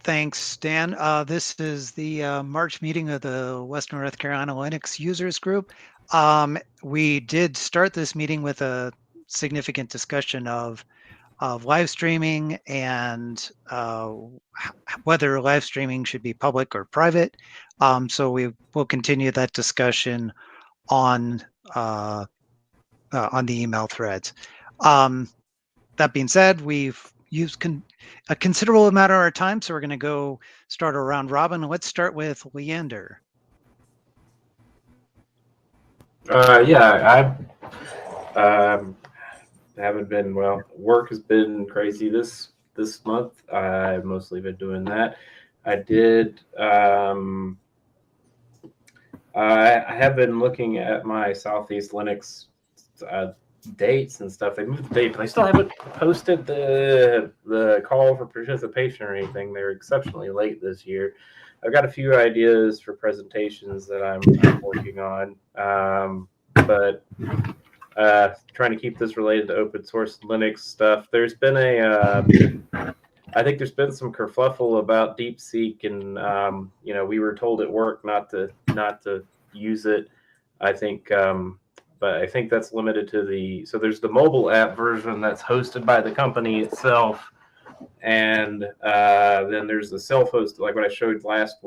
Thanks, Dan. This is the March meeting of the Western North Carolina Linux Users Group. We did start this meeting with a significant discussion of live streaming and whether live streaming should be public or private. So we will continue that discussion on the email threads. That being said, we've used a considerable amount of our time, so we're going to go start a round robin. Let's start with Leander. Yeah, I haven't been, well, work has been crazy this month. I've mostly been doing that. I did, I have been looking at my Southeast Linux dates and stuff. They moved the date, but I still haven't posted the call for participation or anything. They're exceptionally late this year. I've got a few ideas for presentations that I'm working on, but trying to keep this related to open source Linux stuff. There's been I think there's been some kerfluffle about DeepSeek, and we were told at work not to use it. I think, but I think that's limited to so there's the mobile app version that's hosted by the company itself. And then there's the self-hosted, like what I showed last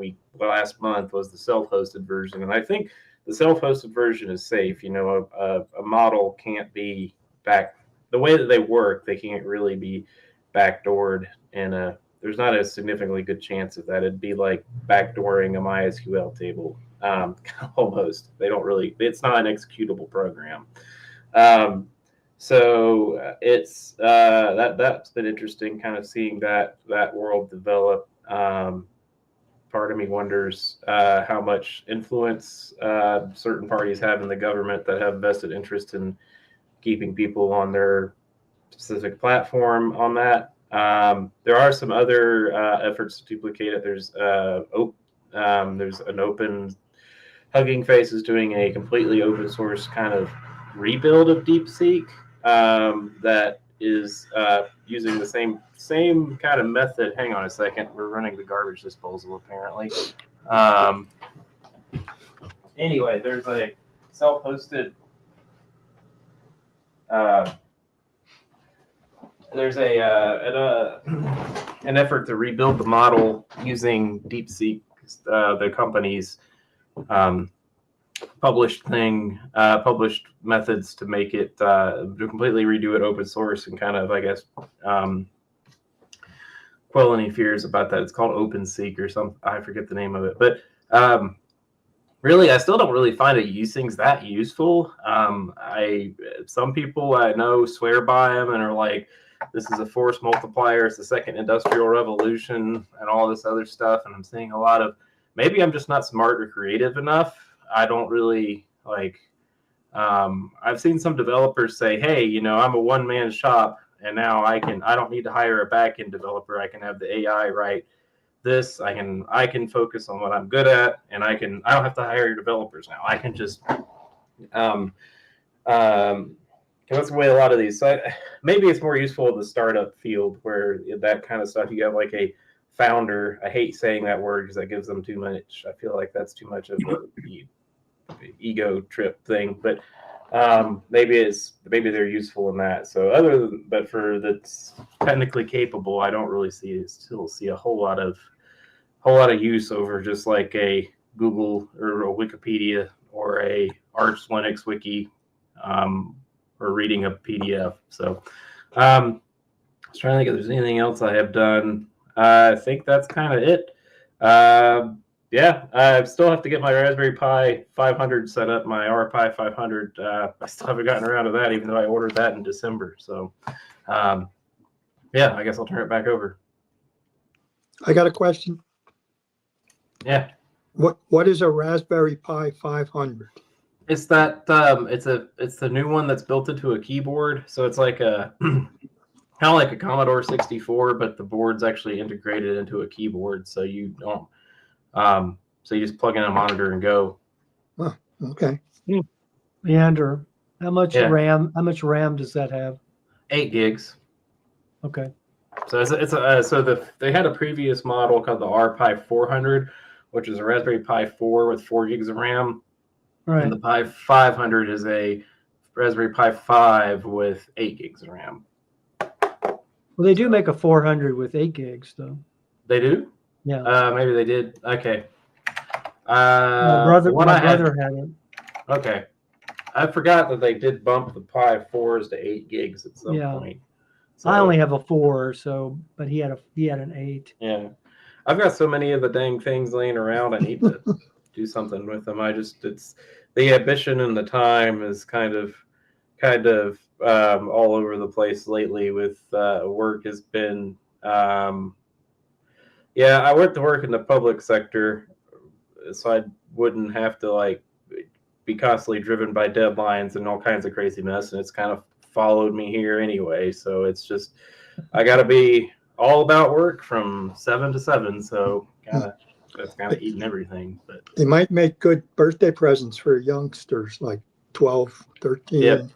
month was the self-hosted version. And I think the self-hosted version is safe. A model can't be the way that they work, they can't really be backdoored. And there's not a significantly good chance of that. It'd be like backdooring a MySQL table, almost. It's not an executable program. So it's that's been interesting, kind of seeing that world develop. Part of me wonders how much influence certain parties have in the government that have vested interest in keeping people on their specific platform on that. There are some other efforts to duplicate it. There's an open Hugging Face is doing a completely open source kind of rebuild of DeepSeek that is using the same kind of method. Hang on a second. We're running the garbage disposal, apparently. Anyway, there's a self-hosted there's an effort to rebuild the model using DeepSeek, the company's published methods to make it to completely redo it open source and kind of, I guess, quell any fears about that. It's called OpenSeek or something. I forget the name of it, but really, I still don't really find it things that useful. Some people I know swear by them and are like, this is a force multiplier. It's the second industrial revolution and all this other stuff. And I'm seeing a lot of, maybe I'm just not smart or creative enough. I don't really like, I've seen some developers say, hey, I'm a one-man shop and now I don't need to hire a back-end developer. I can have the AI write this. I can focus on what I'm good at, and I don't have to hire developers now. I can just that's the way a lot of these. So maybe it's more useful in the startup field where that kind of stuff. You have like a founder. I hate saying that word because that gives them too much. I feel like that's too much of an ego trip thing. But maybe they're useful in that. So but for that's technically capable, I don't really still see a whole lot of use over just like a Google or a Wikipedia or a Arch Linux wiki, or reading a PDF. So I was trying to think if there's anything else I have done. I think that's kind of it. Yeah, I still have to get my Raspberry Pi 500 set up, my RPi 500. I still haven't gotten around to that, even though I ordered that in December. So, yeah, I guess I'll turn it back over. I got a question. Yeah. What is a Raspberry Pi 500? It's that it's the new one that's built into a keyboard. So it's like a kind of like a Commodore 64, but the board's actually integrated into a keyboard, so you don't. So you just plug in a monitor and go. Oh, okay. Leander, how much RAM does that have? 8 gigs. Okay. So they had a previous model called the RPi 400, which is a Raspberry Pi 4 with 4 gigs of RAM, Right. and the Pi 500 is a Raspberry Pi 5 with 8 gigs of RAM. Well, they do make a 400 with 8 gigs, though. They do? Yeah. Maybe they did. Okay. My brother had it. Okay. I forgot that they did bump the Pi 4s to 8 gigs at some point. So, I only have a 4, but he had an 8. Yeah. I've got so many of the dang things laying around. I need to do something with them. It's the ambition and the time is kind of all over the place lately with work has been I went to work in the public sector so I wouldn't have to be constantly driven by deadlines and all kinds of crazy mess, and it's kind of followed me here anyway. So it's just I got to be all about work from 7 to 7. So that's kind of eating everything. But They might make good birthday presents for youngsters like 12, 13. Yep.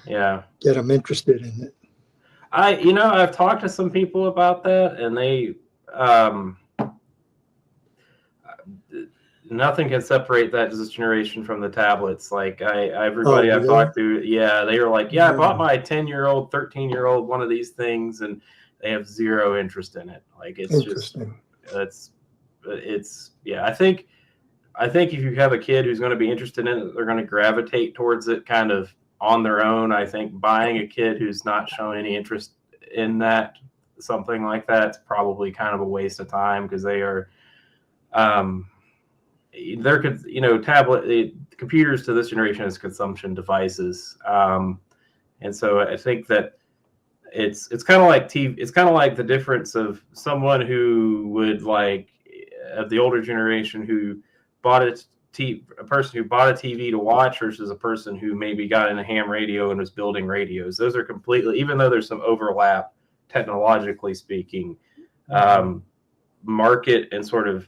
Yeah. Get them interested in it. I've talked to some people about that, and they nothing can separate this generation from the tablets. Everybody I've talked to, they were like, I bought my 10-year-old, 13-year-old one of these things, and they have zero interest in it. I think if you have a kid who's going to be interested in it, they're going to gravitate towards it kind of on their own. I think buying a kid who's not showing any interest in something like that's probably kind of a waste of time, because they are computers to this generation is consumption devices, and so I think that it's kind of like TV. It's kind of like the difference of someone who would of the older generation who bought a person who bought a TV to watch versus a person who maybe got in a ham radio and was building radios. Those are completely, even though there's some overlap technologically speaking, market and sort of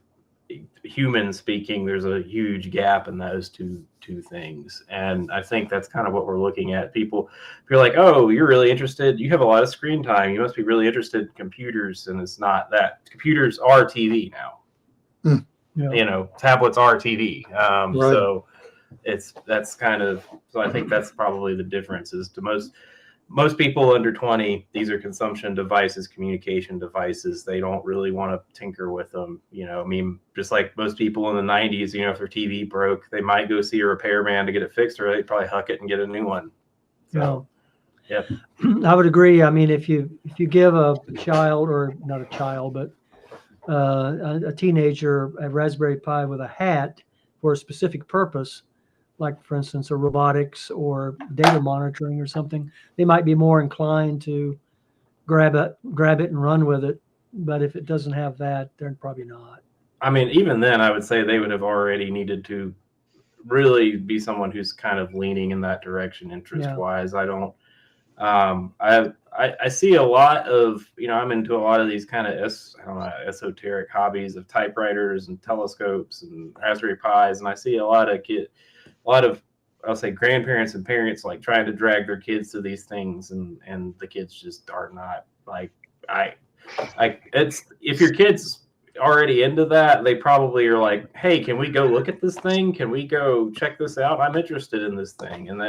human speaking, there's a huge gap in those two things. And I think that's kind of what we're looking at. People, if you're like, oh, you're really interested, you have a lot of screen time, you must be really interested in computers. And it's not that. Computers are TV now. Tablets are TV. Right. So I think that's probably the difference is to most people under 20, these are consumption devices, communication devices. They don't really want to tinker with them. Just like most people in the 90s, if their TV broke, they might go see a repairman to get it fixed, or they'd probably huck it and get a new one. So, yeah. I would agree. I mean, if you give a child, or not a child, but a teenager a Raspberry Pi with a hat for a specific purpose, like for instance a robotics or data monitoring or something, they might be more inclined to grab it and run with it. But if it doesn't have that, they're probably not. I mean, even then I would say they would have already needed to really be someone who's kind of leaning in that direction interest wise. I don't I see a lot of, I'm into a lot of these kind of esoteric hobbies of typewriters and telescopes and Raspberry Pis, and I see a lot of I'll say grandparents and parents trying to drag their kids to these things, and the kids just are not if your kid's already into that, they probably are like, hey, can we go look at this thing? Can we go check this out? I'm interested in this thing. And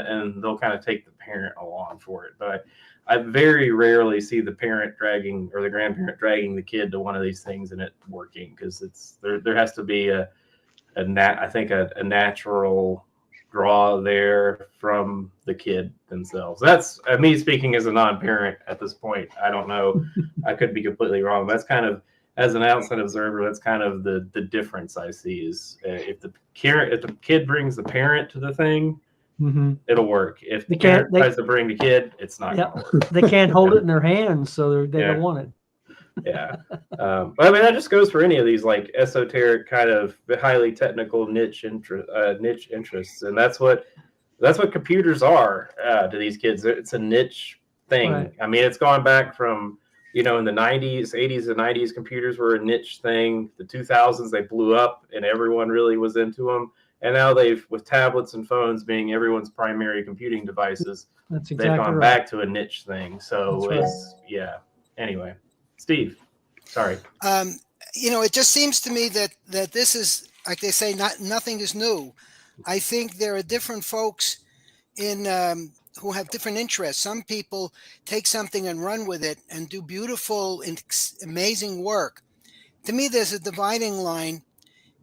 they'll kind of take the parent along for it. But I very rarely see the parent dragging or the grandparent dragging the kid to one of these things and it working, because there has to be a natural draw there from the kid themselves. That's me speaking as a non-parent at this point. I don't know. I could be completely wrong. That's kind of, as an outside observer, that's kind of the difference I see is if the kid brings the parent to the thing, it'll work. If the parent tries to bring the kid, it's not going to work. They can't hold it in their hands, so they don't want it. Yeah. But I mean, that just goes for any of these esoteric kind of highly technical niche interests. And that's what computers are to these kids. It's a niche thing. Right. I mean, it's gone back from, in the 90s, 80s and 90s, computers were a niche thing. The 2000s, they blew up and everyone really was into them. And now with tablets and phones being everyone's primary computing devices, they've gone back to a niche thing. So anyway. Steve, sorry. It just seems to me that this is, like they say, nothing is new. I think there are different folks in who have different interests. Some people take something and run with it and do beautiful and amazing work. To me, there's a dividing line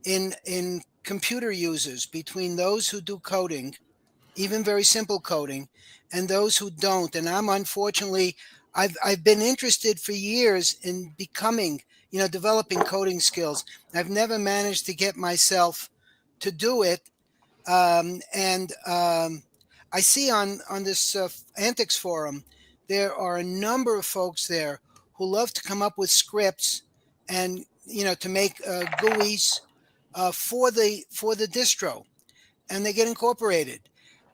in computer users between those who do coding, even very simple coding, and those who don't. And I'm unfortunately, I've been interested for years in becoming, developing coding skills. I've never managed to get myself to do it. I see on this Antics forum, there are a number of folks there who love to come up with scripts and to make GUIs for the distro, and they get incorporated.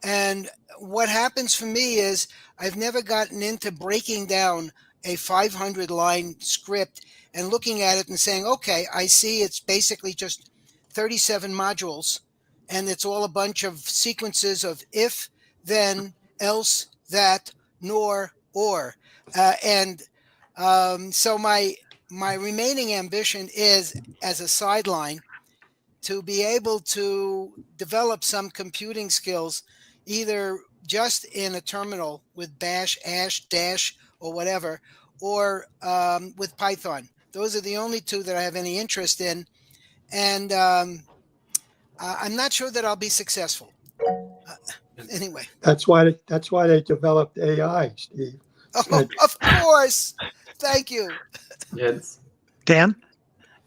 And what happens for me is I've never gotten into breaking down a 500 line script and looking at it and saying, okay, I see it's basically just 37 modules, and it's all a bunch of sequences of if, then, else, that, nor, or. So my remaining ambition is, as a sideline, to be able to develop some computing skills, either just in a terminal with bash, ash, dash, or whatever, or with Python. Those are the only two that I have any interest in. And I'm not sure that I'll be successful. Anyway. That's why they developed AI, Steve. Oh, of course. Thank you. Yes. Dan?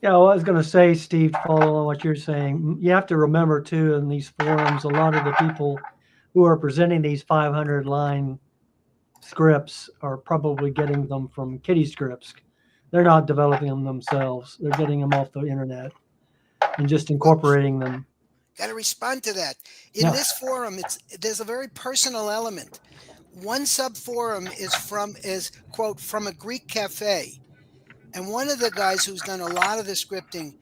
Yeah, well, I was going to say, Steve, to follow on what you're saying, you have to remember, too, in these forums, a lot of the people who are presenting these 500-line scripts are probably getting them from kiddie scripts. They're not developing them themselves. They're getting them off the internet and just incorporating them. Got to respond to that. In this forum, there's a very personal element. One sub-forum is, quote, from a Greek cafe. And one of the guys who's done a lot of the scripting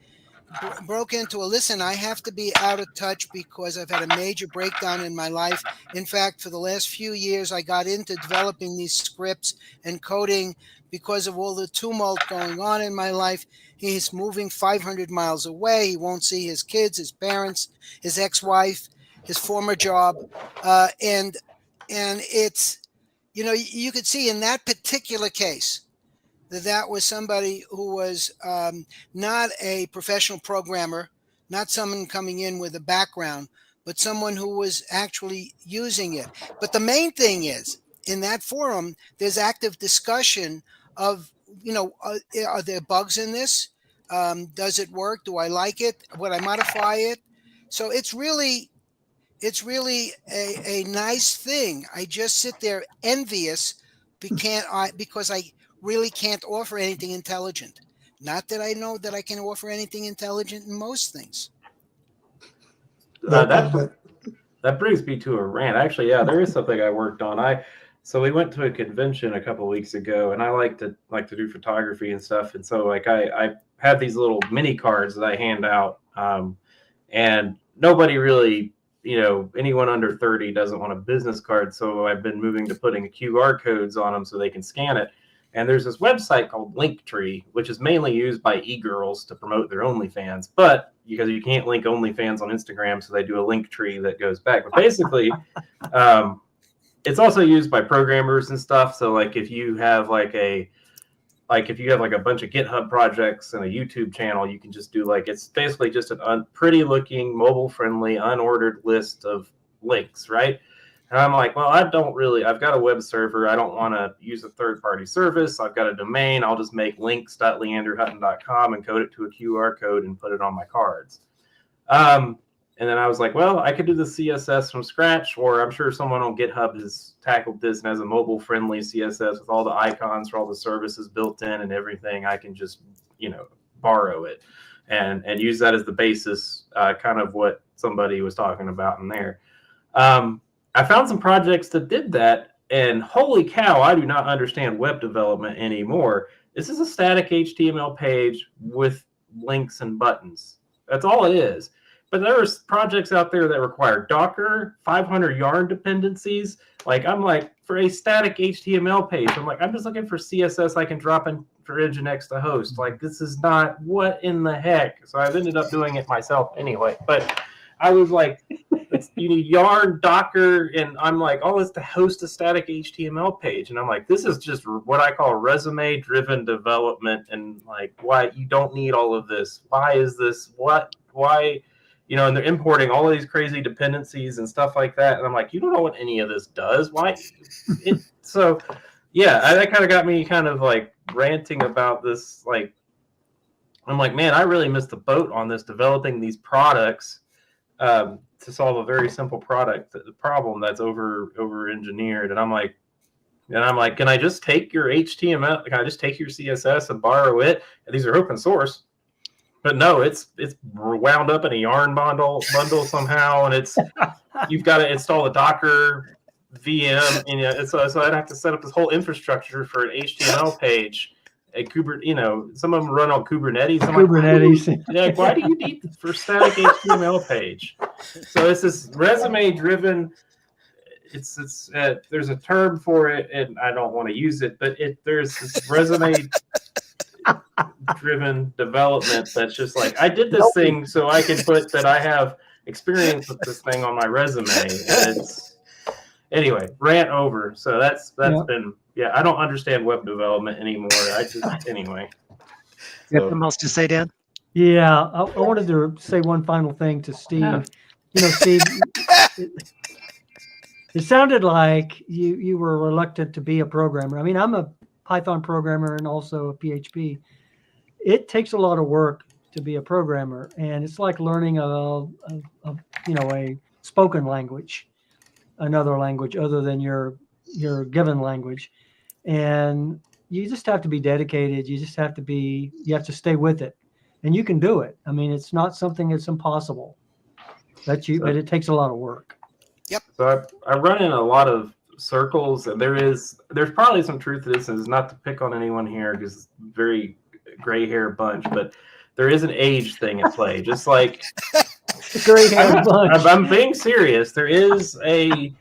broke into listen, I have to be out of touch because I've had a major breakdown in my life. In fact, for the last few years, I got into developing these scripts and coding because of all the tumult going on in my life. He's moving 500 miles away. He won't see his kids, his parents, his ex-wife, his former job. And it's, you could see in that particular case, that was somebody who was not a professional programmer, not someone coming in with a background, but someone who was actually using it. But the main thing is, in that forum, there's active discussion of, are there bugs in this? Does it work? Do I like it? Would I modify it? So it's really a nice thing. I just sit there envious because I really can't offer anything intelligent. Not that I know that I can offer anything intelligent in most things. That brings me to a rant. Actually, yeah, there is something I worked on. So we went to a convention a couple of weeks ago, and I like to do photography and stuff. And so I have these little mini cards that I hand out, and nobody really, anyone under 30 doesn't want a business card. So I've been moving to putting QR codes on them so they can scan it. And there's this website called Linktree, which is mainly used by e-girls to promote their OnlyFans. But because you can't link OnlyFans on Instagram, so they do a Linktree that goes back. But basically, it's also used by programmers and stuff. So like if you have like a bunch of GitHub projects and a YouTube channel, you can just do it's basically just a pretty looking, mobile friendly, unordered list of links, right? And I'm like, well, I've got a web server. I don't want to use a third-party service. I've got a domain. I'll just make links.leanderhutton.com and code it to a QR code and put it on my cards. And then I was like, well, I could do the CSS from scratch, or I'm sure someone on GitHub has tackled this and has a mobile-friendly CSS with all the icons for all the services built in and everything. I can just, borrow it and use that as the basis, kind of what somebody was talking about in there. I found some projects that did that, and holy cow, I do not understand web development anymore. This is a static HTML page with links and buttons. That's all it is. but there's projects out there that require Docker, 500 yarn dependencies. Like I'm like, for a static HTML page, I'm like, I'm just looking for CSS I can drop in for Nginx to host. Like this is not, what in the heck? So I've ended up doing it myself anyway. But I was like, you need yarn, Docker, and I'm like, all this to host a static HTML page. And I'm like, this is just what I call resume-driven development. And like, why you don't need all of this? Why is this? What? Why? You know, and they're importing all of these crazy dependencies and stuff like that. And I'm like, you don't know what any of this does. Why? So, yeah, that kind of got me kind of like ranting about this. Like, I'm like, man, I really missed the boat on this, developing these products to solve a very simple problem that's over engineered. And I'm like, can I just take your HTML? Can I just take your CSS and borrow it? And these are open source. But no, it's wound up in a yarn bundle somehow, and you've got to install a Docker VM, and so I'd have to set up this whole infrastructure for an HTML page. Some of them run on Kubernetes. Like, why do you need for static HTML page? So it's this resume-driven. It's there's a term for it, and I don't want to use it, but there's this resume-driven development that's just like, I did this thing so I can put that I have experience with this thing on my resume. And anyway, rant over. So that's been, I don't understand web development anymore. Anyway. You have something else to say, Dan? Yeah, I wanted to say one final thing to Steve. Yeah. Steve, it sounded like you were reluctant to be a programmer. I mean, I'm a Python programmer and also a PHP. It takes a lot of work to be a programmer, and it's like learning a spoken language, another language other than your given language. And you just have to be dedicated. You have to stay with it, and you can do it. I mean, it's not something that's impossible, but it takes a lot of work. Yep. So I run in a lot of circles, and there's probably some truth to this, and it's not to pick on anyone here because it's a very gray hair bunch, but there is an age thing at play. Just like gray hair bunch. I'm being serious. There is a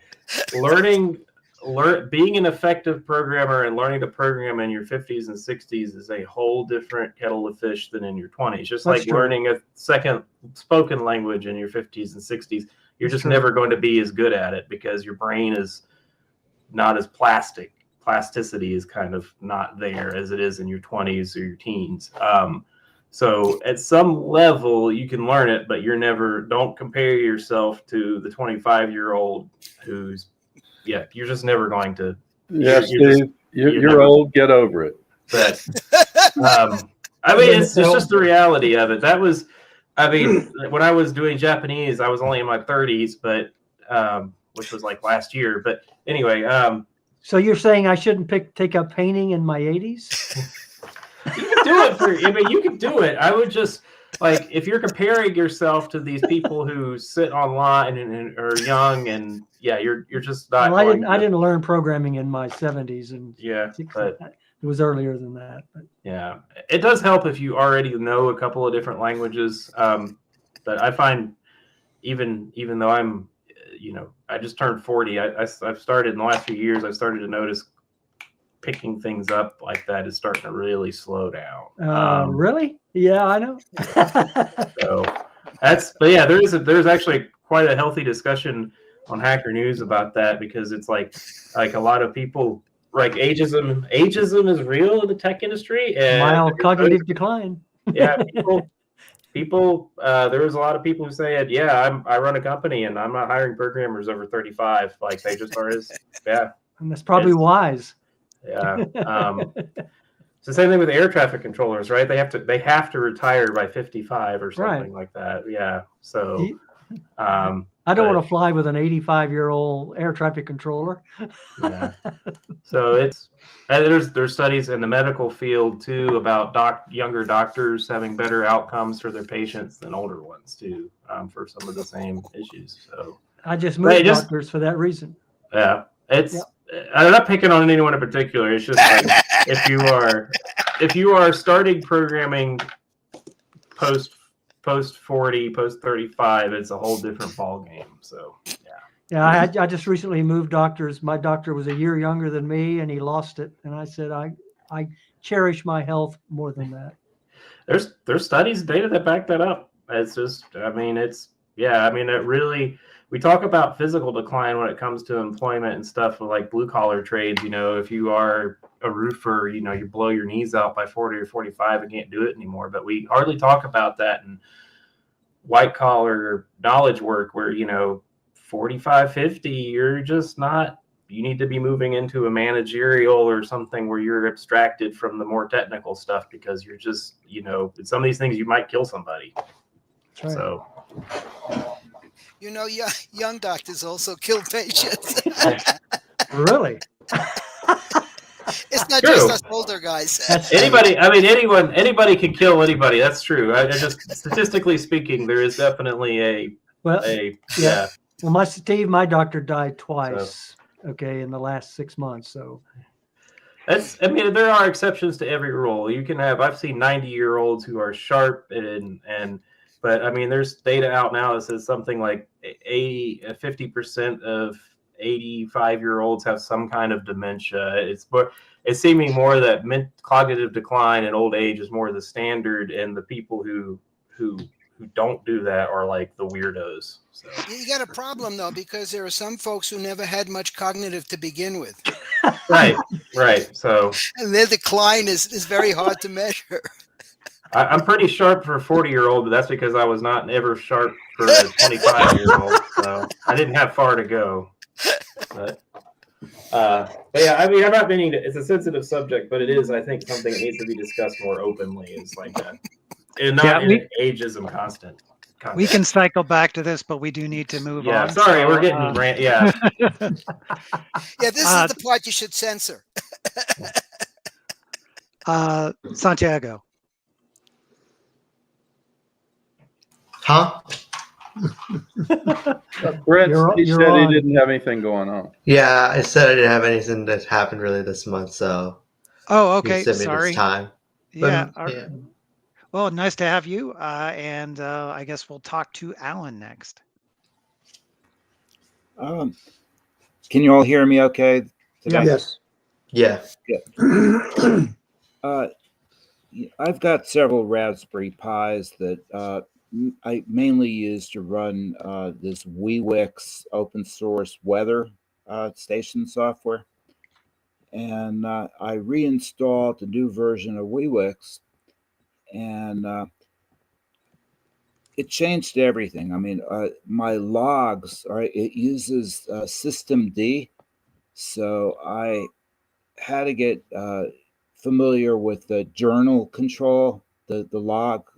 being an effective programmer and learning to program in your 50s and 60s is a whole different kettle of fish than in your 20s. Just That's like true. learning a second spoken language in your 50s and 60s. You're just true. never going to be as good at it because your brain is not as plastic. Plasticity is kind of not there as it is in your 20s or your teens. So at some level you can learn it, but don't compare yourself to the 25-year-old who's, you're just never going to. Yeah, Steve, you're old. Get over it. But I mean, it's just the reality of it. That was, I mean, when I was doing Japanese, I was only in my 30s, but which was like last year. But anyway, So you're saying I shouldn't take up painting in my 80s? you can do it. You can do it. I would just, like, if you're comparing yourself to these people who sit online and are young, and you're just not. Well, I didn't learn programming in my 70s, and but it was earlier than that. But. Yeah, it does help if you already know a couple of different languages. But I find even though I'm, I just turned 40. I've started in the last few years. I've started to notice picking things up like that is starting to really slow down. Really? Yeah, I know. So there's actually quite a healthy discussion on Hacker News about that, because it's like a lot of people, like, ageism is real in the tech industry, and Mild cognitive decline. Yeah, people there was a lot of people who said, I run a company and I'm not hiring programmers over 35. Like, they just are And that's probably wise. Yeah. It's the same thing with air traffic controllers, right? They have to retire by 55 or something like that. Yeah. So I don't want to fly with an 85-year-old air traffic controller. Yeah. So there's studies in the medical field too about younger doctors having better outcomes for their patients than older ones too, for some of the same issues. So I just moved doctors for that reason. Yeah. I'm not picking on anyone in particular. It's just like, if you are starting programming post post 40, post 35, it's a whole different ball game. So Yeah, I just recently moved doctors. My doctor was a year younger than me, and he lost it. And I said, I cherish my health more than that. there's studies, data that back that up. It's just, I mean, it really, we talk about physical decline when it comes to employment and stuff with like blue collar trades. You know, if you are a roofer, you know, you blow your knees out by 40 or 45 and can't do it anymore. But we hardly talk about that in white collar knowledge work where, you know, 45, 50, you're just not, you need to be moving into a managerial or something where you're abstracted from the more technical stuff, because you're just, you know, some of these things you might kill somebody. Right. So, You know, young doctors also kill patients. Really? It's not True. just us older guys. That's anybody can kill anybody. That's true. I just, statistically speaking, there is definitely well, yeah. Well, my doctor died twice. So. Okay, in the last 6 months. So I mean, there are exceptions to every rule. You can have, I've seen 90-year-olds who are sharp but I mean, there's data out now that says something like 50% of 85-year-olds have some kind of dementia. It's seeming more that cognitive decline and old age is more the standard, and the people who don't do that are like the weirdos. So. You got a problem though, because there are some folks who never had much cognitive to begin with. Right. So, and their decline is very hard to measure. I'm pretty sharp for a 40-year-old, but that's because I was not ever sharp for a 25-year-old. So I didn't have far to go. But yeah, I mean, I'm not meaning to, it's a sensitive subject, but it is, I think, something that needs to be discussed more openly. It's like that. And not in an ageism constant. We can cycle back to this, but we do need to move on. Yeah, sorry, we're getting Yeah, this is the part you should censor. Santiago. Huh? Brett, he said he didn't have anything going on. Yeah, I said I didn't have anything that happened really this month, so. Oh, okay. Sorry. Sorry. Time. Yeah. Yeah. Well, nice to have you. And I guess we'll talk to Alan next. Can you all hear me okay today? Yes. Yeah. I've got several Raspberry Pis that I mainly use to run this WeWix open source weather station software. And I reinstalled the new version of WeWix, and it changed everything. I mean, my logs, it uses systemd. So I had to get familiar with the journal control, the log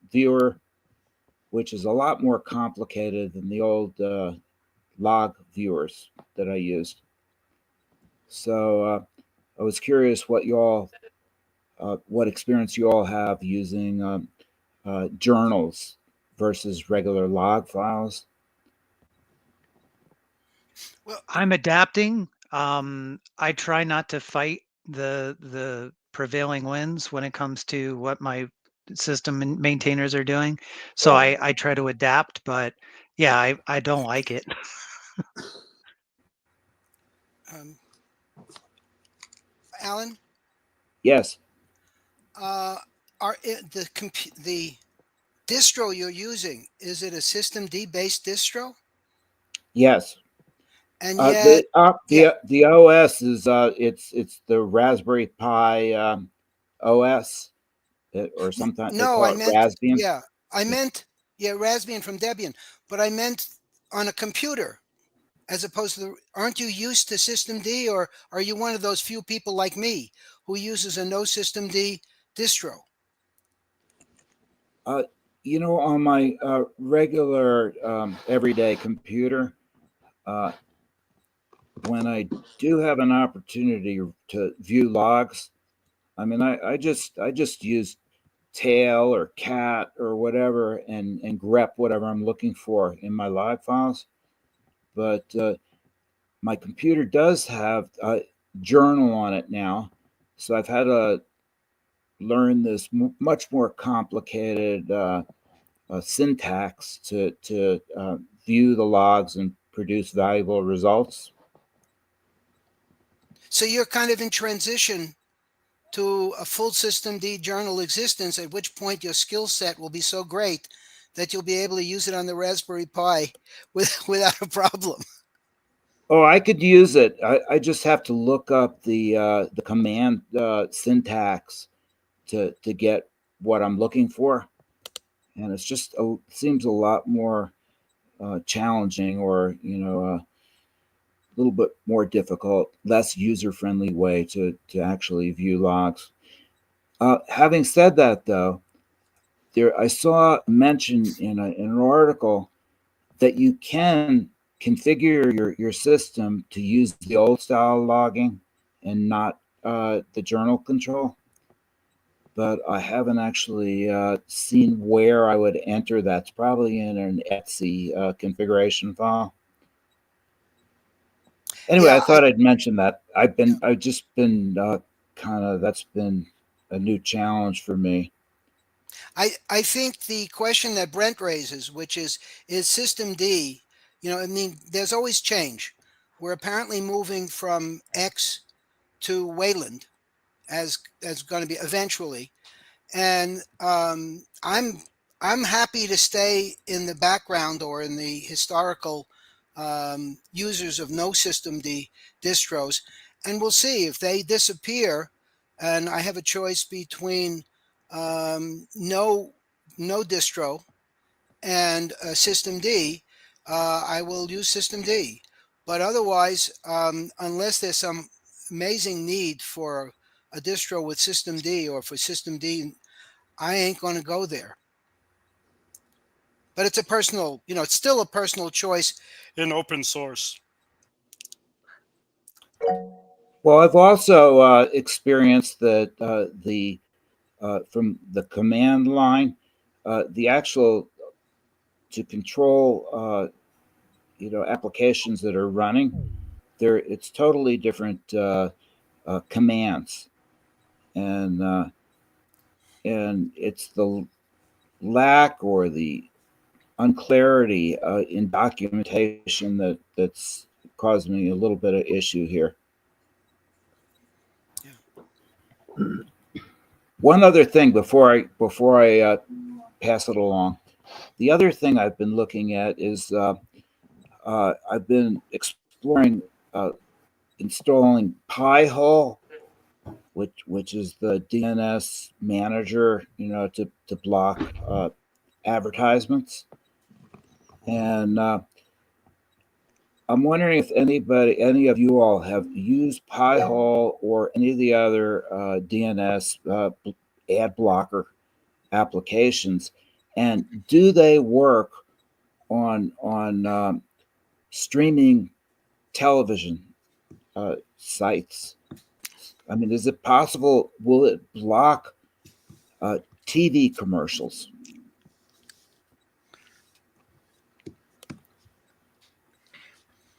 viewer, which is a lot more complicated than the old log viewers that I used. So I was curious what experience you all have using journals versus regular log files. Well, I'm adapting. I try not to fight the prevailing winds when it comes to what my system maintainers are doing. So I try to adapt, but yeah, I don't like it. Alan? Yes. The distro you're using, is it a systemd based distro? Yes. And yet, the OS is it's the Raspberry Pi OS, or sometimes no, I meant Raspbian. Yeah, I meant Raspbian from Debian, but I meant on a computer, as opposed to aren't you used to systemd, or are you one of those few people like me who uses a no systemd distro? On my regular everyday computer, when I do have an opportunity to view logs, I mean, I just use tail or cat or whatever and grep whatever I'm looking for in my log files. But my computer does have a journal on it now, so I've had to learn this much more complicated syntax to view the logs and produce valuable results. So you're kind of in transition to a full systemd journal existence, at which point your skill set will be so great that you'll be able to use it on the Raspberry Pi without a problem. Oh, I could use it. I just have to look up the command syntax to get what I'm looking for, and it's just seems a lot more challenging, or a little bit more difficult, less user-friendly way to actually view logs. Having said that, though, I saw mention in an article that you can configure your system to use the old style logging and not the journal control. But I haven't actually seen where I would enter. That's probably in an Etsy configuration file. Anyway, Yeah, I thought I'd mention that. I've just been that's been a new challenge for me. I think the question that Brent raises, which is systemd, I mean, there's always change. We're apparently moving from X to Wayland as going to be eventually. And I'm happy to stay in the background or in the historical users of no systemd distros, and we'll see if they disappear and I have a choice between no distro and systemd. I will use systemd, but otherwise, unless there's some amazing need for a distro with systemd or for systemd, I ain't going to go there. But it's a personal, it's still a personal choice in open source. Well, I've also experienced that from the command line, the actual to control applications that are running, it's totally different commands, and it's the lack or the unclarity in documentation that's caused me a little bit of issue here. One other thing before I pass it along, the other thing I've been looking at is I've been exploring installing Pi-hole, which is the DNS manager, to block advertisements, and I'm wondering if any of you all have used Pi-hole or any of the other DNS ad blocker applications, and do they work on streaming television sites? I mean, is it possible? Will it block TV commercials?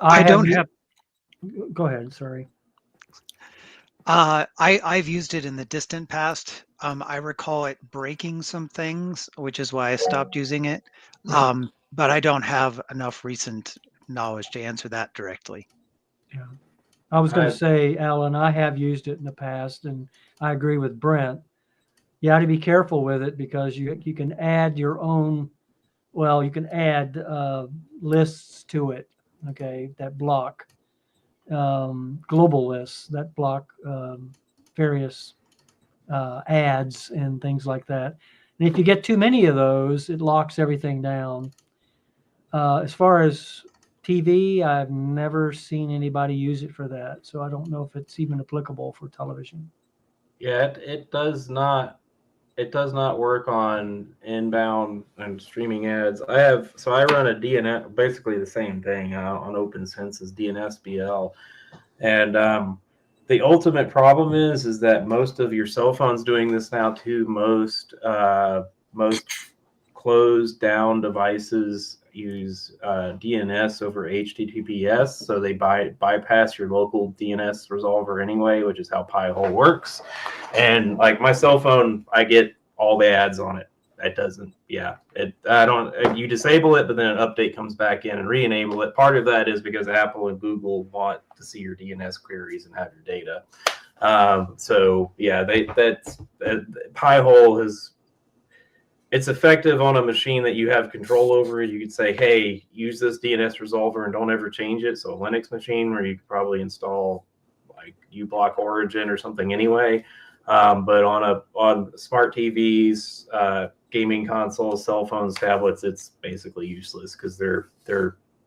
I don't have. Go ahead. Sorry. I've used it in the distant past. I recall it breaking some things, which is why I stopped using it. But I don't have enough recent knowledge to answer that directly. Yeah. I was going to say, Alan, I have used it in the past, and I agree with Brent. You have to be careful with it because you can add your own. Well, you can add lists to it. Okay, that block global lists that block various ads and things like that. And if you get too many of those, it locks everything down. As far as TV, I've never seen anybody use it for that, so I don't know if it's even applicable for television. Yeah, it does not. It does not work on inbound and streaming ads. I run a DNS, basically the same thing on OpenSense's DNSBL, and the ultimate problem is that most of your cell phones doing this now too. Most closed down devices use DNS over HTTPS, so they bypass your local DNS resolver anyway, which is how Pi-hole works. And like my cell phone, I get all the ads on it. that doesn't, yeah, you disable it, but then an update comes back in and re-enable it. Part of that is because Apple and Google want to see your DNS queries and have your data. So yeah, Pi-hole it's effective on a machine that you have control over. You could say, hey, use this DNS resolver and don't ever change it. So a Linux machine where you could probably install like uBlock Origin or something anyway. But on smart TVs, gaming consoles, cell phones, tablets, it's basically useless because they're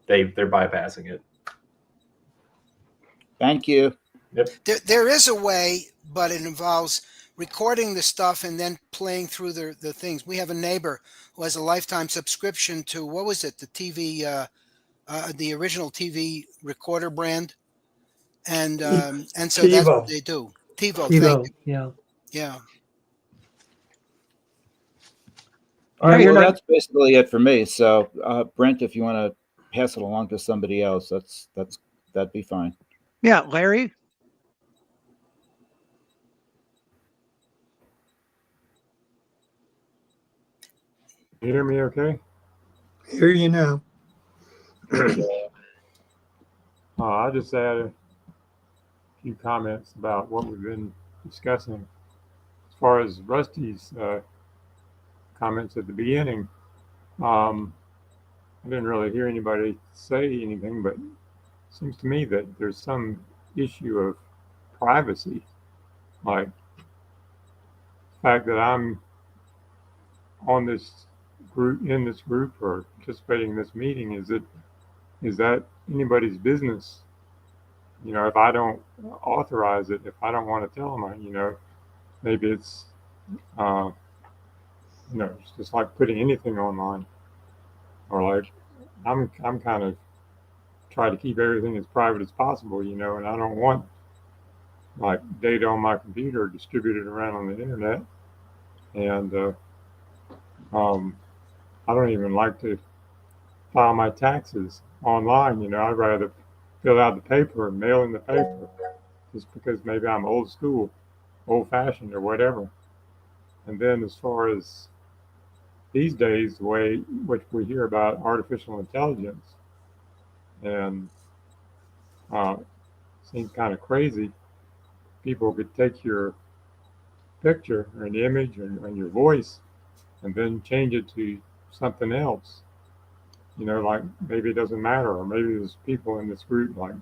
bypassing it. Thank you. Yep. There is a way, but it involves recording the stuff and then playing through the things. We have a neighbor who has a lifetime subscription to, what was it, the TV, the original TV recorder brand, and so that's what they do. TiVo, thank you. Yeah. All right, well, that's basically it for me. So, Brent, if you want to pass it along to somebody else, that'd be fine. Yeah, Larry. You hear me okay? Hear you now. I'll just add a few comments about what we've been discussing. As far as Rusty's comments at the beginning, I didn't really hear anybody say anything, but it seems to me that there's some issue of privacy. Like the fact that I'm on this group, in this group, or participating in this meeting, is that anybody's business? You know, if I don't authorize it, if I don't want to tell them, you know, maybe it's, you know, it's just like putting anything online, or like I'm kind of try to keep everything as private as possible, you know, and I don't want like data on my computer distributed around on the internet, and I don't even like to file my taxes online. You know, I'd rather fill out the paper and mail in the paper, just because maybe I'm old school, old fashioned, or whatever. And then as far as these days, the way which we hear about artificial intelligence, and seems kind of crazy. People could take your picture or an image and your voice and then change it to something else. You know, like maybe it doesn't matter, or maybe there's people in this group like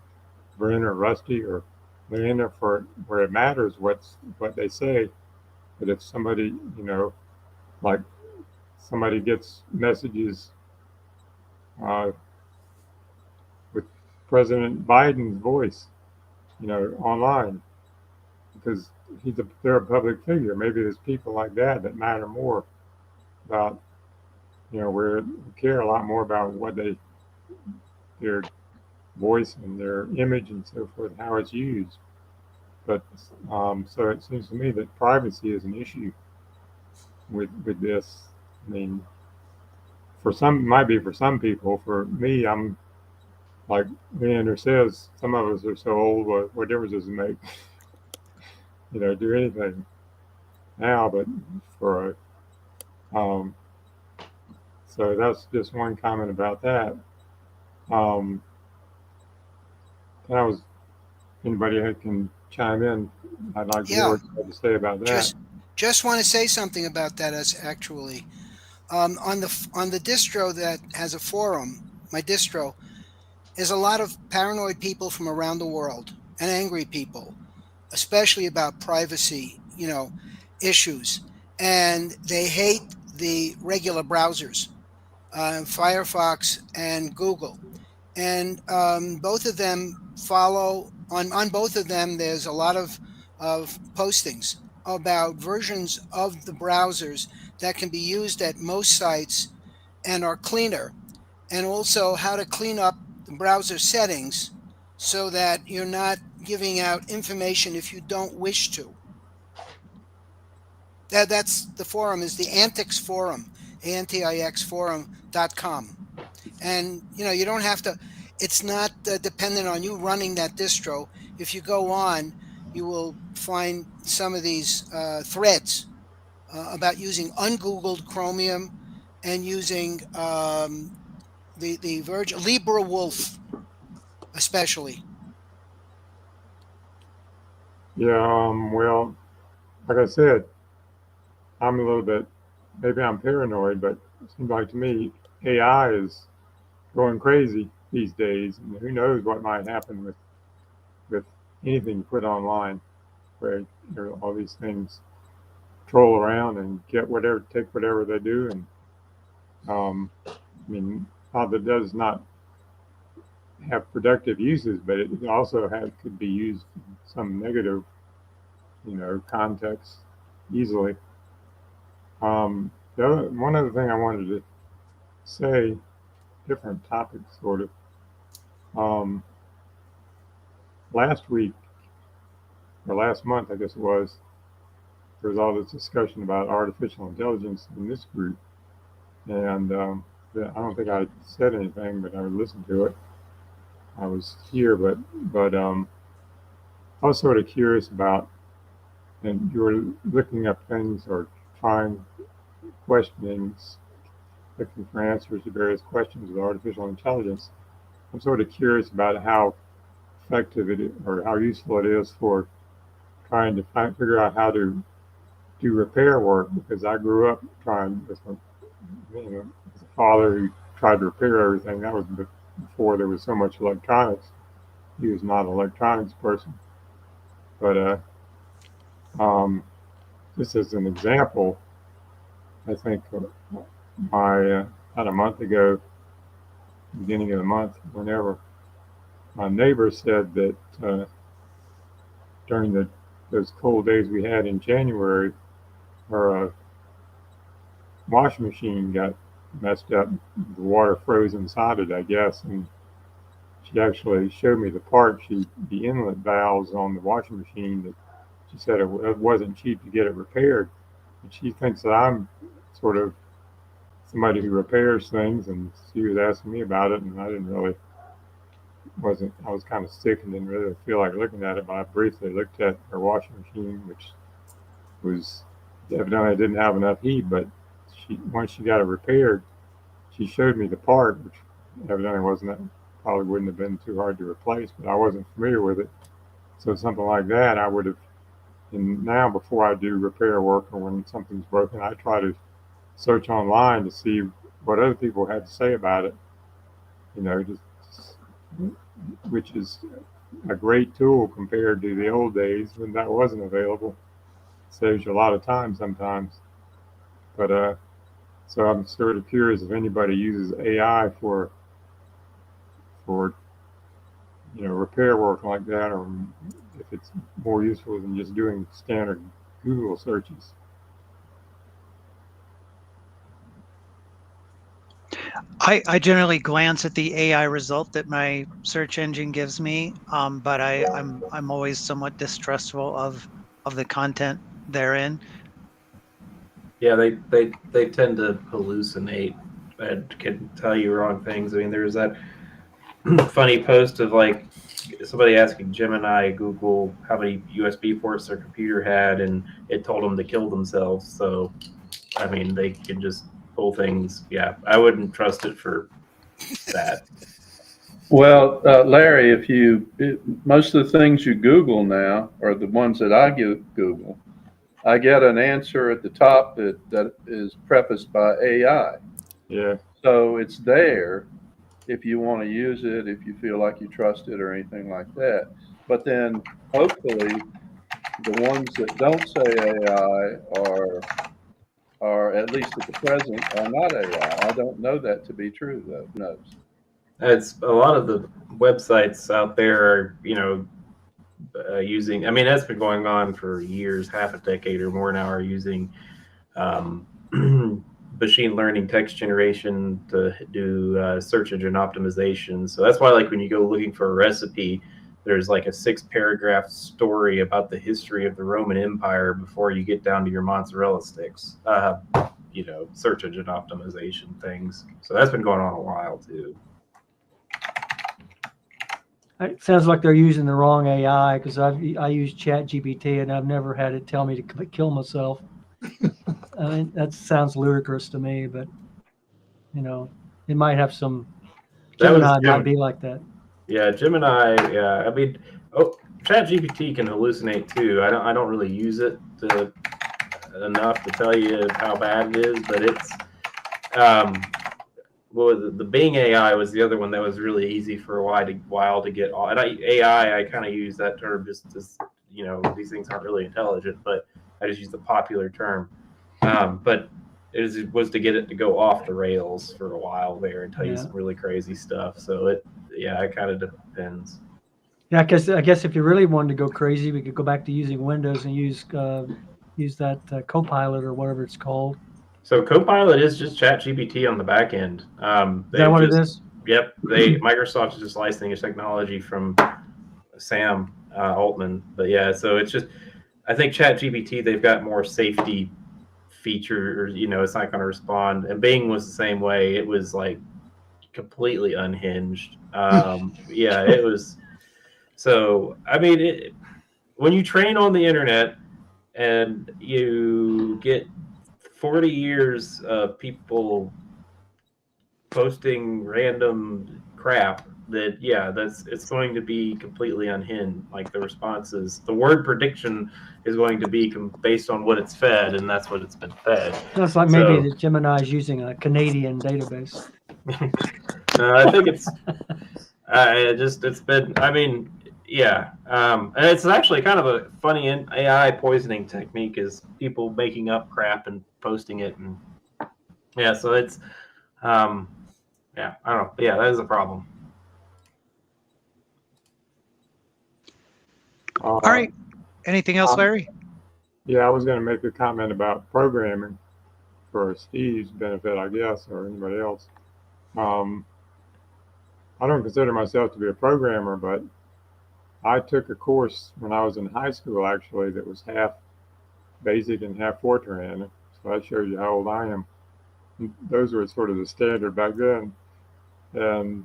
Brent or Rusty or Leander for where it matters what they say. But if somebody, you know, like somebody gets messages with President Biden's voice, you know, online, because they're a public figure. Maybe there's people like that matter more about, you know, where care a lot more about what their voice and their image and so forth, how it's used. But so it seems to me that privacy is an issue with this. I mean, for some, it might be for some people. For me, I'm like Leander says, some of us are so old, what difference does it make? You know, do anything now, but for so that's just one comment about that. And anybody can chime in. I'd like to hear what you have to say about that. Just want to say something about that. As actually on the distro that has a forum, my distro, is a lot of paranoid people from around the world and angry people, especially about privacy, you know, issues, and they hate the regular browsers, Firefox and Google, and both of them follow on both of them. There's a lot of postings about versions of the browsers that can be used at most sites and are cleaner, and also how to clean up the browser settings so that you're not giving out information if you don't wish to. That's the forum, is the Antix forum, antixforum.com. And, you know, you don't have to, it's not dependent on you running that distro. If you go on, you will find some of these threads about using ungoogled Chromium and using the Virgin Libra Wolf, especially. Yeah, well, like I said, I'm a little bit, maybe I'm paranoid, but it seems like to me AI is going crazy these days, and who knows what might happen with anything you put online, where all these things troll around and take whatever they do, and I mean, how that does not have productive uses, but it also could be used in some negative, context easily. One other thing I wanted to say, different topic sort of. Last week or last month, I guess it was, there was all this discussion about artificial intelligence in this group, and I don't think I said anything, but I listened to it. I was here, but I was sort of curious about, and you were looking up things or trying questionings, looking for answers to various questions with artificial intelligence. I'm sort of curious about how effective it is, or how useful it is for trying to figure out how to do repair work, because I grew up trying with a father who tried to repair everything. That was before there was so much electronics. He was not an electronics person, but just as an example, I think about a month ago, beginning of the month, whenever, my neighbor said that during those cold days we had in January, her washing machine got messed up. The water froze inside it, I guess, and she actually showed me the inlet valves on the washing machine, that she said it wasn't cheap to get it repaired. And she thinks that I'm sort of somebody who repairs things, and she was asking me about it, and I was kind of sick and didn't really feel like looking at it, but I briefly looked at her washing machine, which was evidently didn't have enough heat, but once she got it repaired, she showed me the part, which evidently probably wouldn't have been too hard to replace, but I wasn't familiar with it. So something like that, I would have, and now before I do repair work or when something's broken, I try to search online to see what other people had to say about it, which is a great tool compared to the old days when that wasn't available. It saves you a lot of time sometimes. But so I'm sort of curious if anybody uses AI for repair work like that, or if it's more useful than just doing standard Google searches. I generally glance at the AI result that my search engine gives me, but I'm always somewhat distrustful of the content therein. Yeah, they tend to hallucinate and can tell you wrong things. I mean, there's that funny post of like somebody asking Gemini, Google, how many USB ports their computer had, and it told them to kill themselves. So, I mean, they can just pull things. Yeah, I wouldn't trust it for that. Well, Larry, most of the things you Google now are the ones that I Google. I get an answer at the top that is prefaced by AI. Yeah. So it's there if you want to use it, if you feel like you trust it or anything like that. But then hopefully the ones that don't say AI are at least at the present, are not AI. I don't know that to be true, though. Who knows? It's a lot of the websites out there are, using. I mean, that's been going on for years, half a decade or more now. Are using machine learning text generation to do search engine optimization. So that's why, like, when you go looking for a recipe, there's like a 6-paragraph story about the history of the Roman Empire before you get down to your mozzarella sticks. Search engine optimization things. So that's been going on a while too. It sounds like they're using the wrong AI, because I use ChatGPT and I've never had it tell me to kill myself. I mean, that sounds ludicrous to me, but you know, it might have some. That was Gemini might Jim. be like that. Yeah, Gemini. Yeah, I mean, ChatGPT can hallucinate too. I don't really use it enough to tell you how bad it is, but it's well, the Bing AI was the other one that was really easy for a while to get. And AI, I kind of use that term just as, you know, these things aren't really intelligent, but I just use the popular term. But it was to get it to go off the rails for a while there and tell you some really crazy stuff. So it kind of depends. Yeah, I guess if you really wanted to go crazy, we could go back to using Windows and use that Copilot or whatever it's called. So Copilot is just ChatGPT on the back end. Is that what it is? Yep. Microsoft is just licensing its technology from Sam Altman. But yeah, so it's just, I think ChatGPT, they've got more safety features, you know, it's not going to respond. And Bing was the same way. It was like completely unhinged. Yeah, it was. So, I mean, when you train on the internet and you get 40 years of people posting random crap, it's going to be completely unhinged. Like the responses, the word prediction is going to be based on what it's fed, and that's what it's been fed. That's like maybe the Gemini is using a Canadian database. I think it's been, I mean, yeah. And it's actually kind of a funny AI poisoning technique, is people making up crap and posting it. And yeah, so it's, yeah, I don't know. But yeah, that is a problem. All right. Anything else, Larry? Yeah, I was going to make a comment about programming for Steve's benefit, I guess, or anybody else. I don't consider myself to be a programmer, but I took a course when I was in high school, actually, that was half basic and half Fortran. So that shows you how old I am. Those were sort of the standard back then. And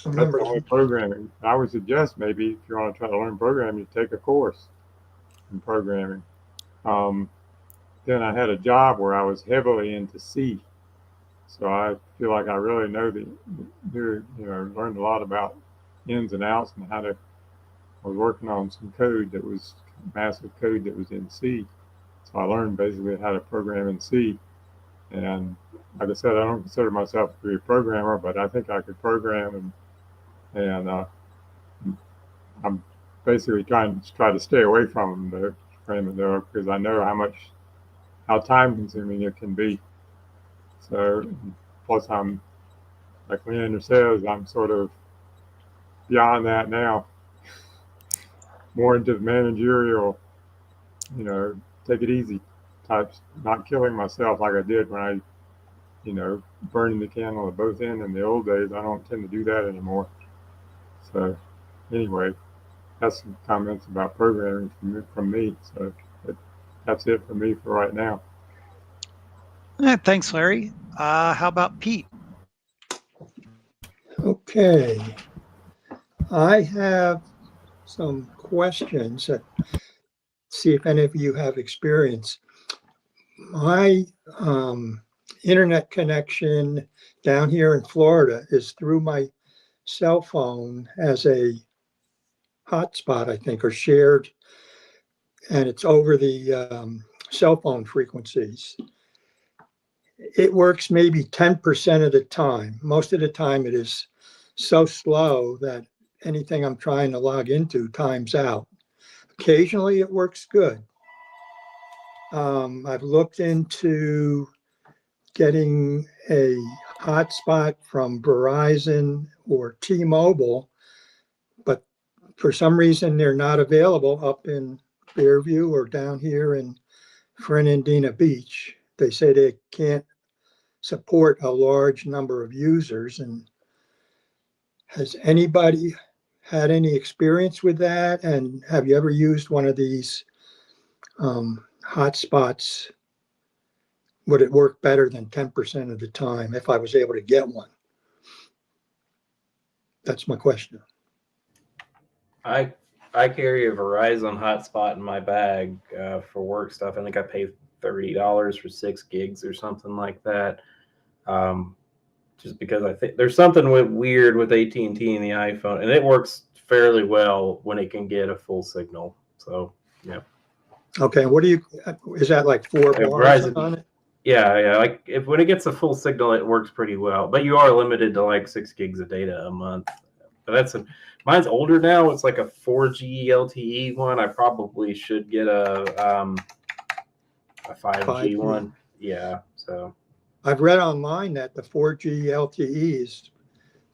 that's the only programming. I would suggest maybe if you want to try to learn programming, you take a course in programming. Then I had a job where I was heavily into C. So I feel like I really learned a lot about ins and outs and I was working on some code that was massive code that was in C. So I learned basically how to program in C. And like I said, I don't consider myself to be a programmer, but I think I could program, and I'm basically trying to stay away from the programming though, because I know how time consuming it can be. So plus I'm, like Leander says, I'm sort of beyond that now, more into managerial, take it easy types, not killing myself like I did when I, burning the candle at both ends in the old days. I don't tend to do that anymore. So anyway, that's some comments about programming from me. So that's it for me for right now. Thanks, Larry. How about Pete? Okay. I have some questions that see if any of you have experience. My internet connection down here in Florida is through my cell phone as a hotspot, I think, or shared, and it's over the cell phone frequencies. It works maybe 10% of the time. Most of the time it is so slow that anything I'm trying to log into times out. Occasionally it works good. I've looked into getting a hotspot from Verizon or T-Mobile, but for some reason they're not available up in Fairview or down here in Fernandina Beach. They say they can't support a large number of users. And has anybody had any experience with that? And have you ever used one of these hotspots? Would it work better than 10% of the time if I was able to get one? That's my question. I carry a Verizon hotspot in my bag for work stuff. I think I pay $30 for 6 gigs or something like that. Just because I think there's something weird with AT&T and the iPhone, and it works fairly well when it can get a full signal. So yeah. Okay, what do you, is that like 4 bars Verizon, on it? yeah. Like when it gets a full signal, it works pretty well. But you are limited to like 6 gigs of data a month. But mine's older now. It's like a 4G LTE one. I probably should get a 5G one. Yeah. So I've read online that the 4G LTE is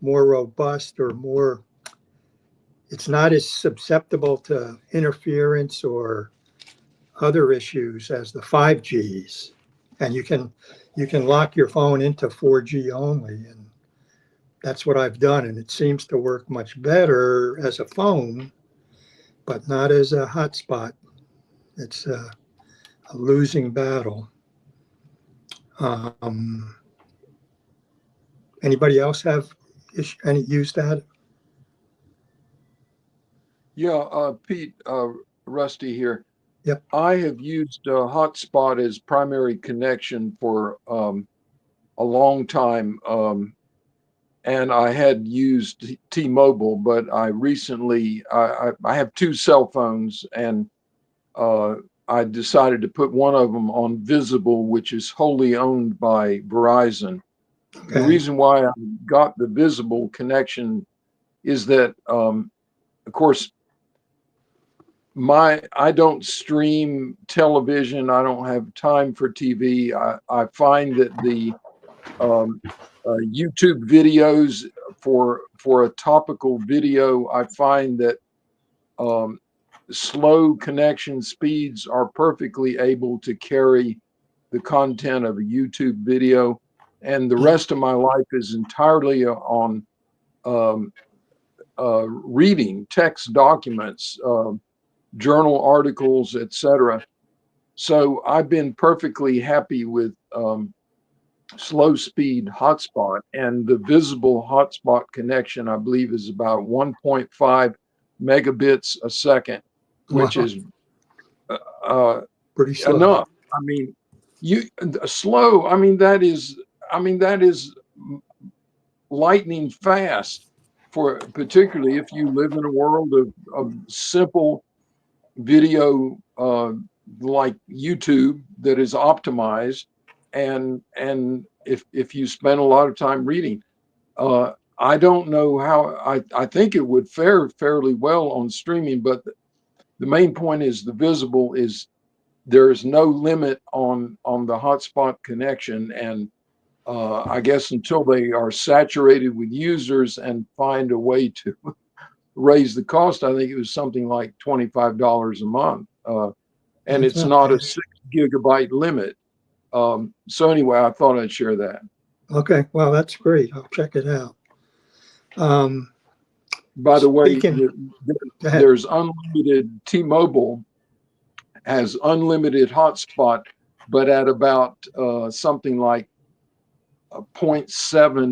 more robust or more, it's not as susceptible to interference or other issues as the 5Gs. And you can lock your phone into 4G only. And that's what I've done. And it seems to work much better as a phone, but not as a hotspot. It's a losing battle. Anybody else have any use that? Yeah, Pete, Rusty here. Yep. I have used hotspot as primary connection for a long time, and I had used T-Mobile, but I recently I have 2 cell phones, and I decided to put one of them on Visible, which is wholly owned by Verizon. Okay. The reason why I got the Visible connection is that, of course, I don't stream television. I don't have time for TV. I find that the YouTube videos for a topical video, I find that slow connection speeds are perfectly able to carry the content of a YouTube video, and the rest of my life is entirely on reading text documents, journal articles, etc. So I've been perfectly happy with slow speed hotspot, and the Visible hotspot connection, I believe, is about 1.5 megabits a second, which is pretty slow. enough. I mean, slow. I mean that is lightning fast, for particularly if you live in a world of simple video like YouTube that is optimized, and if you spend a lot of time reading, I don't know how. I think it would fare fairly well on streaming, but the main point is the Visible is there is no limit on the hotspot connection, and I guess until they are saturated with users and find a way to raise the cost, I think it was something like $25 a month, and it's not a 6 gigabyte limit. So anyway, I thought I'd share that. Okay, well, that's great. I'll check it out. By the way, there's unlimited. T-Mobile has unlimited hotspot, but at about something like 0.7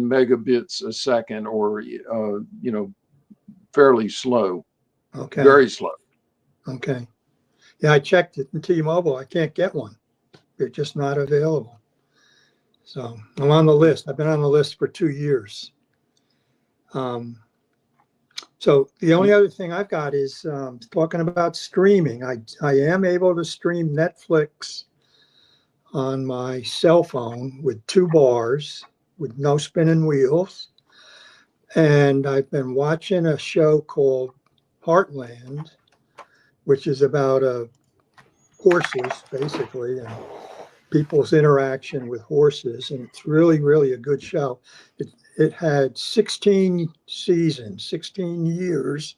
megabits a second, or fairly slow. Okay. Very slow. Okay. Yeah, I checked it in T-Mobile. I can't get one. They're just not available. So I'm on the list. I've been on the list for 2 years. So the only other thing I've got is talking about streaming. I am able to stream Netflix on my cell phone with 2 bars with no spinning wheels. And I've been watching a show called Heartland, which is about horses, basically, and people's interaction with horses. And it's really, really a good show. It had 16 seasons, 16 years.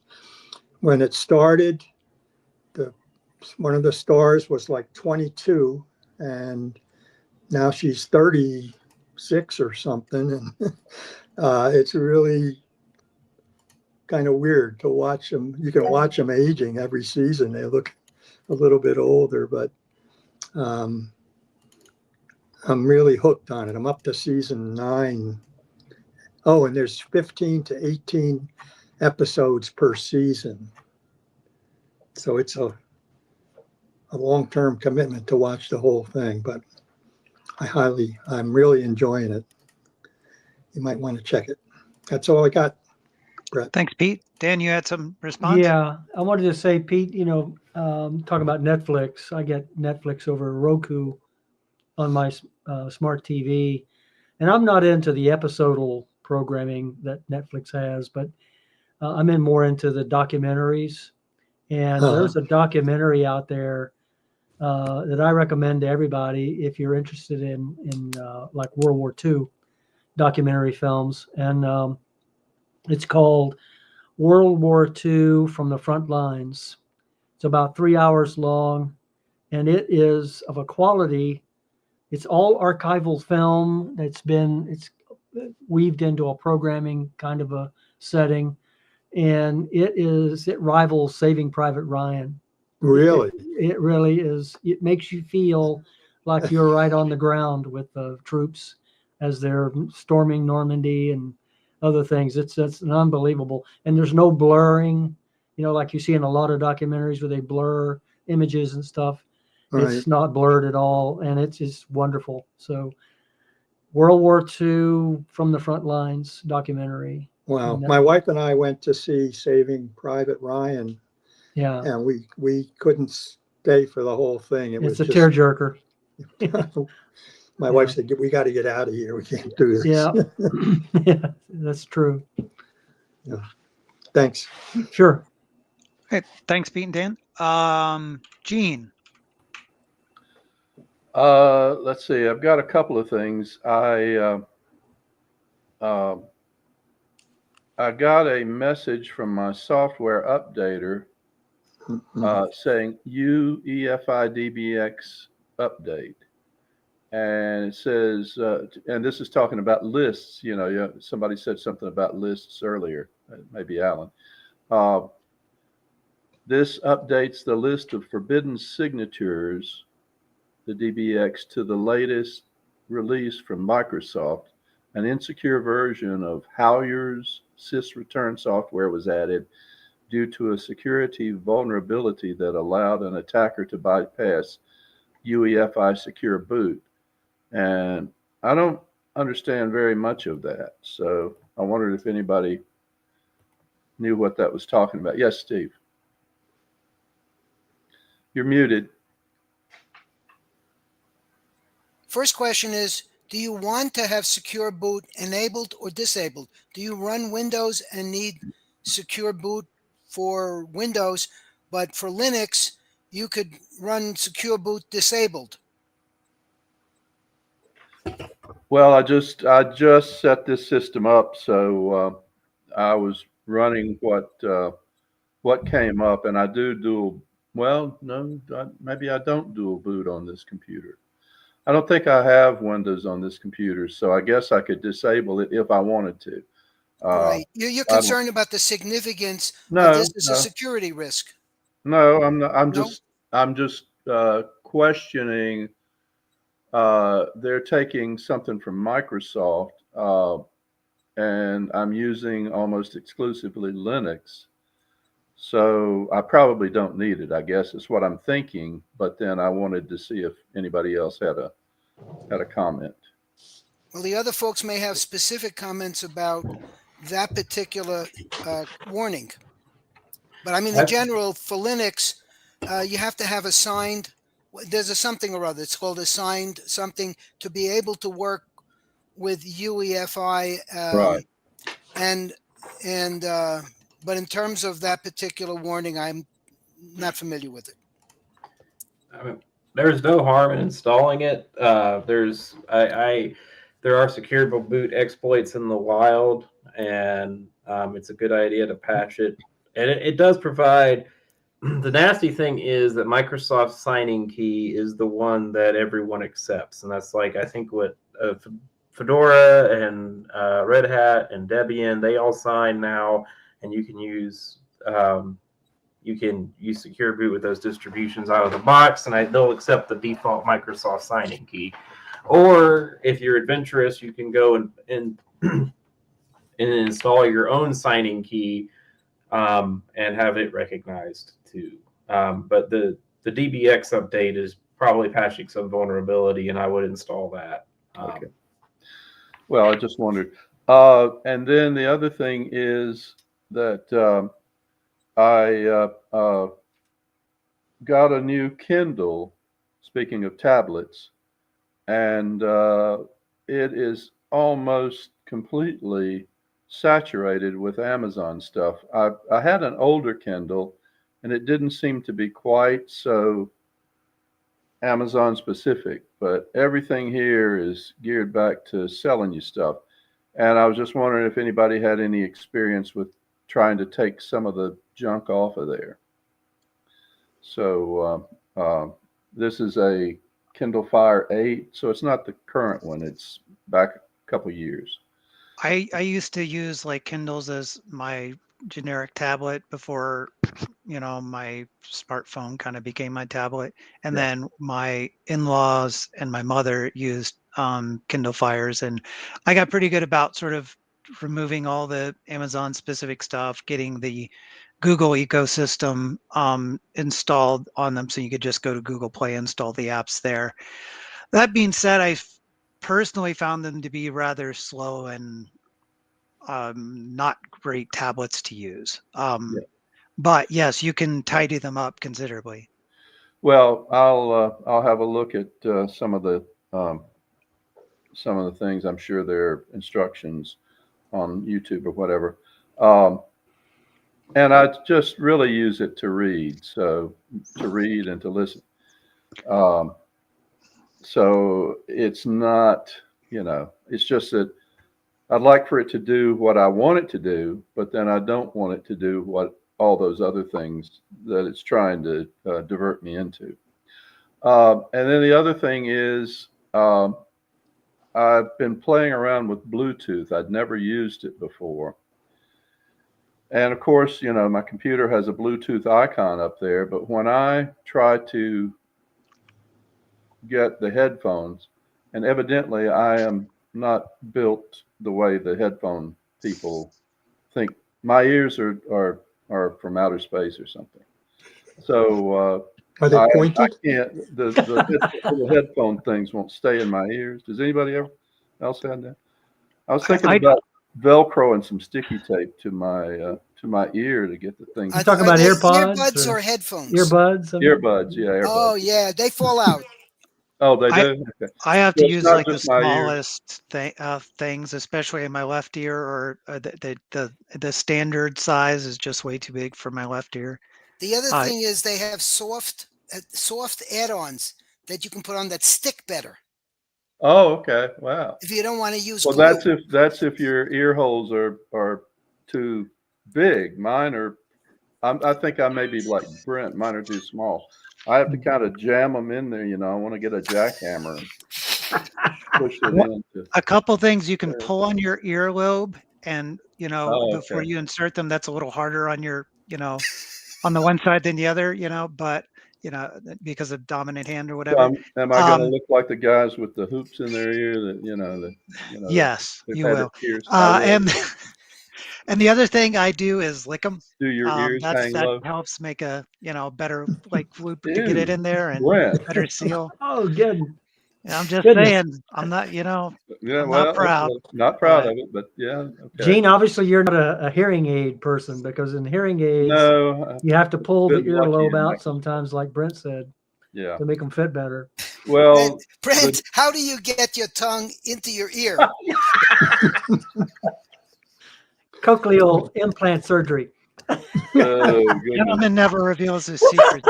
When it started, one of the stars was like 22, and now she's 36 or something. And it's really kind of weird to watch them. You can watch them aging every season. They look a little bit older, but I'm really hooked on it. I'm up to season 9. Oh, and there's 15 to 18 episodes per season. So it's a a long-term commitment to watch the whole thing, but I'm really enjoying it. You might want to check it. That's all I got, Brett. Thanks, Pete. Dan, you had some response? Yeah, I wanted to say, Pete, talking about Netflix, I get Netflix over Roku on my smart TV, and I'm not into the episodal programming that Netflix has, but I'm more into the documentaries. And there's a documentary out there that I recommend to everybody if you're interested in like World War II documentary films, and it's called World War II from the Front Lines. It's about 3 hours long, and it is of a quality. It's all archival film. It's weaved into a programming kind of a setting, and it rivals Saving Private Ryan. Really? It really is. It makes you feel like you're right on the ground with the troops as they're storming Normandy and other things. It's an unbelievable. And there's no blurring, like you see in a lot of documentaries where they blur images and stuff. Right. It's not blurred at all, and it's just wonderful. So World War II from the Front Lines documentary. Wow. My wife and I went to see Saving Private Ryan. Yeah. And we couldn't stay for the whole thing. It's a tearjerker. My wife said, "We got to get out of here. We can't do this." Yeah. Yeah, that's true. Yeah. Thanks. Sure. Okay, thanks, Pete and Dan. Gene. Let's see. I've got a couple of things. I got a message from my software updater saying UEFI-DBX update. And it says, and this is talking about lists. Somebody said something about lists earlier, maybe Alan. This updates the list of forbidden signatures, the DBX, to the latest release from Microsoft. An insecure version of Halyar's sysreturn software was added due to a security vulnerability that allowed an attacker to bypass UEFI secure boot. And I don't understand very much of that. So I wondered if anybody knew what that was talking about. Yes, Steve. You're muted. First question is, do you want to have secure boot enabled or disabled? Do you run Windows and need secure boot for Windows, but for Linux, you could run secure boot disabled? Well, I just set this system up, so I was running what came up, and I do dual. Well, no, maybe I don't dual boot on this computer. I don't think I have Windows on this computer, so I guess I could disable it if I wanted to. Right. You're concerned about the significance No, of this as no. a security risk. No, I'm not. No? I'm just questioning. They're taking something from Microsoft, and I'm using almost exclusively Linux. So I probably don't need it, I guess is what I'm thinking. But then I wanted to see if anybody else had a comment. Well, the other folks may have specific comments about that particular warning. But I mean, in general, for Linux, you have to have a signed, there's a something or other. It's called a signed something to be able to work with UEFI. Right. But in terms of that particular warning, I'm not familiar with it. I mean, there's no harm in installing it. There are secure boot exploits in the wild, and it's a good idea to patch it. And it does provide. The nasty thing is that Microsoft's signing key is the one that everyone accepts, and that's like I think what Fedora and Red Hat and Debian, they all sign now, and you can use secure boot with those distributions out of the box, and they'll accept the default Microsoft signing key. Or if you're adventurous, you can go and install your own signing key and have it recognized too. But DBX update is probably patching some vulnerability, and I would install that. Okay. Well, I just wondered. And then the other thing is that I got a new Kindle, speaking of tablets, and it is almost completely saturated with Amazon stuff. I had an older Kindle, and it didn't seem to be quite so Amazon specific, but everything here is geared back to selling you stuff. And I was just wondering if anybody had any experience with trying to take some of the junk off of there. So this is a Kindle Fire 8, so it's not the current one. It's back a couple years. I used to use like Kindles as my generic tablet before, my smartphone kind of became my tablet. And Yeah. then my in-laws and my mother used Kindle Fires, and I got pretty good about sort of removing all the Amazon specific stuff, getting the Google ecosystem installed on them, so you could just go to Google Play, install the apps there. That being said, I personally found them to be rather slow and not great tablets to use. But yes, you can tidy them up considerably. Well, I'll have a look at some of the things. I'm sure there are instructions on YouTube or whatever. And I just really use it to read, so to read and to listen. So it's not, it's just that I'd like for it to do what I want it to do, but then I don't want it to do what all those other things that it's trying to divert me into. And then the other thing is I've been playing around with Bluetooth. I'd never used it before. And of course, my computer has a Bluetooth icon up there, but when I try to get the headphones, and evidently I am not built the way the headphone people think. My ears are from outer space or something. So Are they I pointed? can't, the headphone things won't stay in my ears. Does anybody else have that? I was thinking about Velcro and some sticky tape to my ear to get the thing. You talking about they earpods earbuds or headphones? Earbuds. Earbuds, yeah. Earbuds. Oh yeah, they fall out. Oh, they do. Okay. I have So to it's use not like the just my ear. smallest things, especially in my left ear, or the standard size is just way too big for my left ear. The other thing is they have soft add-ons that you can put on that stick better. Oh, okay. Wow. If you don't want to use Well, glue. that's if your ear holes are too big. Mine are. I think I may be like Brent. Mine are too small. I have to kind of jam them in there. I want to get a jackhammer and push it into. A couple things you can pull on your earlobe, and before Okay. you insert them, that's a little harder on your on the one side than the other. But because of dominant hand or whatever. So am I going to look like the guys with the hoops in their ear that Yes, you will. And and the other thing I do is lick them. do your ears hang that low? helps make a better loop to get it in there and Brent. better seal. Oh, good. I'm just Goodness. saying, I'm not, Yeah, I'm well, not proud. not proud of it, but yeah. Okay. Gene, obviously you're not a hearing aid person, because in hearing aids, No, you have to pull the been lucky earlobe in out that. sometimes, like Brent said, Yeah. to make them fit better. Well, Brent, how do you get your tongue into your ear? Cochlear implant surgery. Gentleman never reveals his secrets.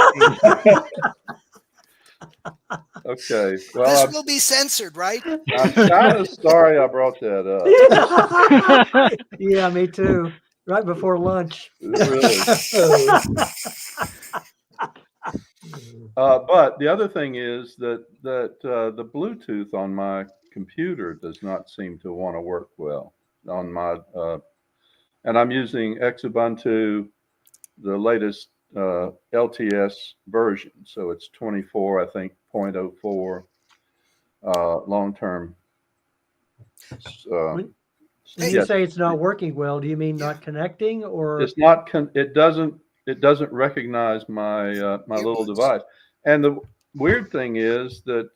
Okay. Well, This will be censored, right? I'm kind of sorry I brought that up. Yeah, me too. Right before lunch. Really. But the other thing is that the Bluetooth on my computer does not seem to want to work well on my, and I'm using Xubuntu, the latest LTS version. So it's 24, I think, 0.04 long-term. When you say it's not working well, do you mean not connecting, or it's not? It doesn't recognize my my little device. And the weird thing is that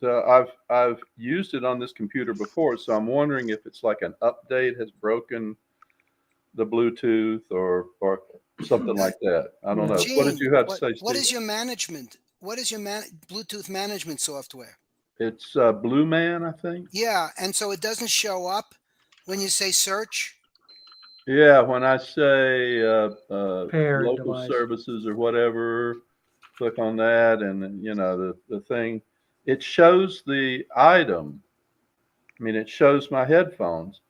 I've used it on this computer before, so I'm wondering if it's like an update has broken the Bluetooth or something like that. I don't know. What did Gene, you have to say, what Steve? is your management? What is your Bluetooth management software? It's Blue Man, I think. Yeah, and so it doesn't show up when you say search. Yeah, when I say Paired local device. services or whatever, click on that, and then, you know, the thing, it shows the item. I mean, it shows my headphones,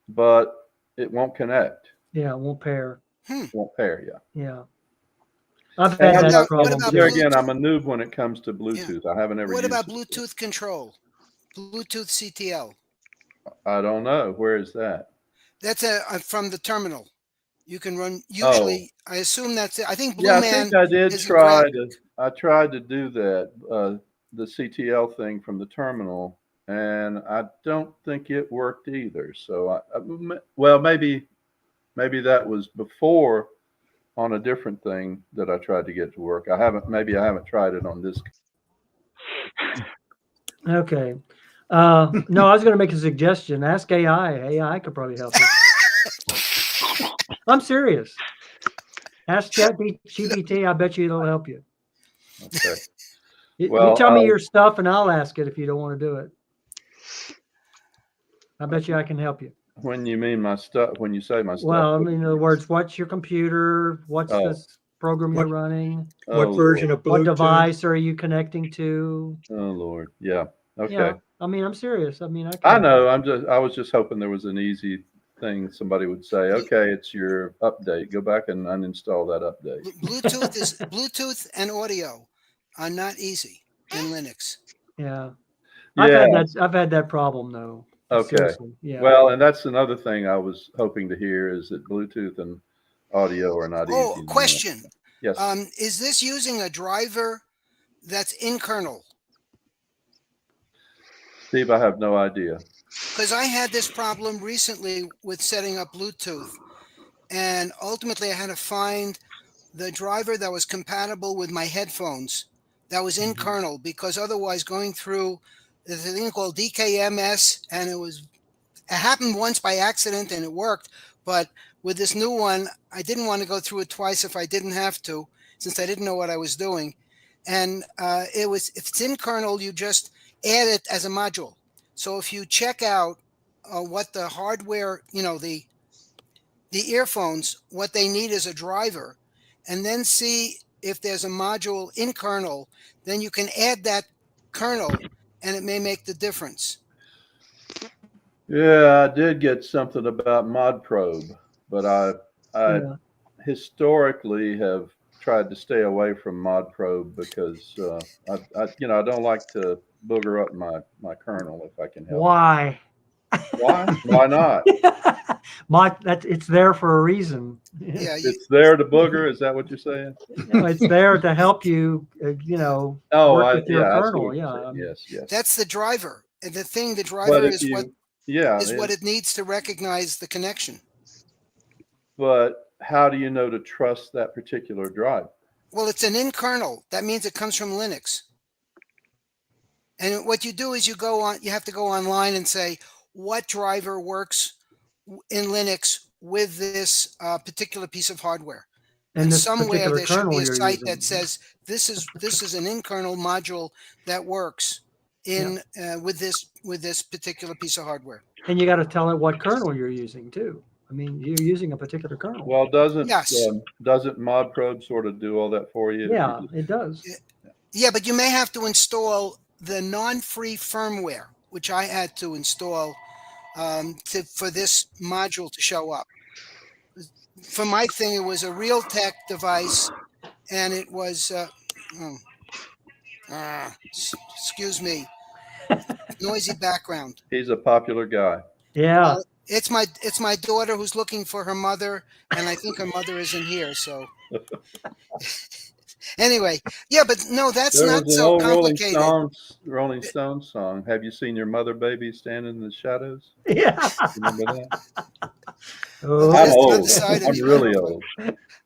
but it won't connect. Yeah, it won't pair. It won't pair. Yeah. Yeah. I've And had I'm that not, problem about there too. again, I'm a Bluetooth? noob when it comes to Bluetooth. I haven't ever What used about it. Bluetooth control? Bluetooth CTL. I don't know. Where is that? That's from the terminal. You can run. Oh, Usually, I assume that's it. I think Blue yeah, I Man think I did is a try great. to. I tried to do that, the CTL thing from the terminal, and I don't think it worked either. So, well, maybe that was before on a different thing that I tried to get to work. Maybe I haven't tried it on this. Okay. No, I was going to make a suggestion. Ask AI. AI could probably help you. I'm serious. Ask ChatGPT. I bet you it'll help you. Okay. You Well, tell me your stuff and I'll ask it if you don't want to do it. I bet you I can help you. when you mean my stuff, when you say my stuff. Well, I mean, in other words, what's your computer? What's Oh. this program you're running? What Oh, version Lord. of Bluetooth? What device are you connecting to? Oh Lord. Yeah. Okay. Yeah. I mean, I'm serious. I mean, I know. I was just hoping there was an easy thing somebody would say, okay, it's your update. Go back and uninstall that update. Bluetooth and audio are not easy in Linux. Yeah. Yeah. I've had that problem though. Okay. Seriously. Yeah. Well, and that's another thing I was hoping to hear is that Bluetooth and audio are not easy. Oh, question. Yes. Is this using a driver that's in kernel? Steve, I have no idea. Because I had this problem recently with setting up Bluetooth, and ultimately I had to find the driver that was compatible with my headphones that was in kernel, because otherwise going through the thing called DKMS, and it happened once by accident and it worked, but with this new one, I didn't want to go through it twice if I didn't have to, since I didn't know what I was doing. And if it's in kernel, you just add it as a module. So if you check out what the hardware, the earphones, what they need is a driver, and then see if there's a module in kernel, then you can add that kernel and it may make the difference. Yeah, I did get something about ModProbe, but I historically have tried to stay away from ModProbe because I don't like to booger up my kernel if I can help. Why? Why? Why not? It's there for a reason. Yeah, It's there to booger. Is that what you're saying? No, it's there to help you. Work with your kernel. Yeah. Yes. That's the driver, and the driver is what it needs to recognize the connection. But how do you know to trust that particular drive? Well, it's an in kernel. That means it comes from Linux. And what you do is you have to go online and say what driver works in Linux with this particular piece of hardware. And somewhere there should be a site that says this is an in kernel module that works with this particular piece of hardware. And you got to tell it what kernel you're using too. I mean, you're using a particular kernel. Well, doesn't ModProbe sort of do all that for you? Yeah, it does. Yeah, but you may have to install the non-free firmware, which I had to install for this module to show up. For my thing, it was a Realtek device, and it was excuse me, noisy background. He's a popular guy. Yeah. It's my daughter who's looking for her mother, and I think her mother isn't here. So Anyway, yeah, but no, that's There not was an so old complicated. Rolling Stones song. Have you seen your mother, baby, standing in the shadows? Yeah. Remember that? Well, I'm there's old. another side of I'm you. really old.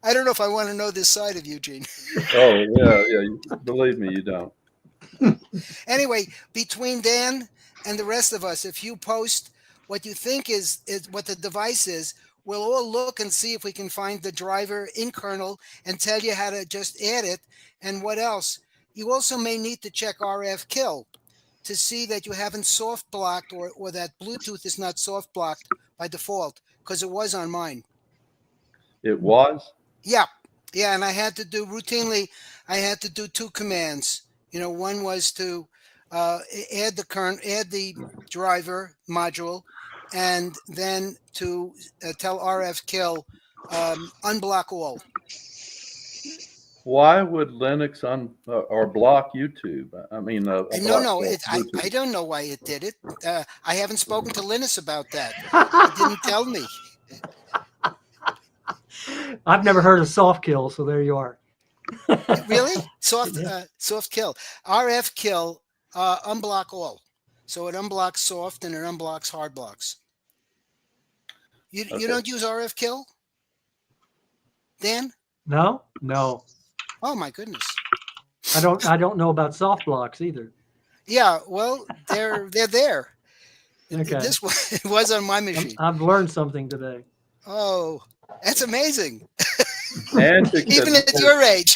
I don't know if I want to know this side of you, Gene. Oh yeah. Believe me, you don't. Anyway, between Dan and the rest of us, if you post what you think is what the device is, we'll all look and see if we can find the driver in kernel and tell you how to just add it. And what else? You also may need to check RF kill to see that you haven't soft blocked or that Bluetooth is not soft blocked by default, because it was on mine. It was. Yeah. Yeah. And I had to do routinely, I had to do two commands. One was to add the driver module, and then to tell RF kill unblock all. Why would Linux or block YouTube? I mean, No, block I Bluetooth. don't know why it did it. I haven't spoken to Linus about that. It didn't tell me. I've never heard of soft kill, so there you are. Really? Soft Yeah. soft kill. RF kill unblock all. So it unblocks soft and it unblocks hard blocks. You Okay. don't use RF kill? Dan? No. Oh my goodness. I don't know about soft blocks either. Yeah, well, they're there. Okay. This was on my machine. I've learned something today. Oh, that's amazing. Antics Even has- at your age.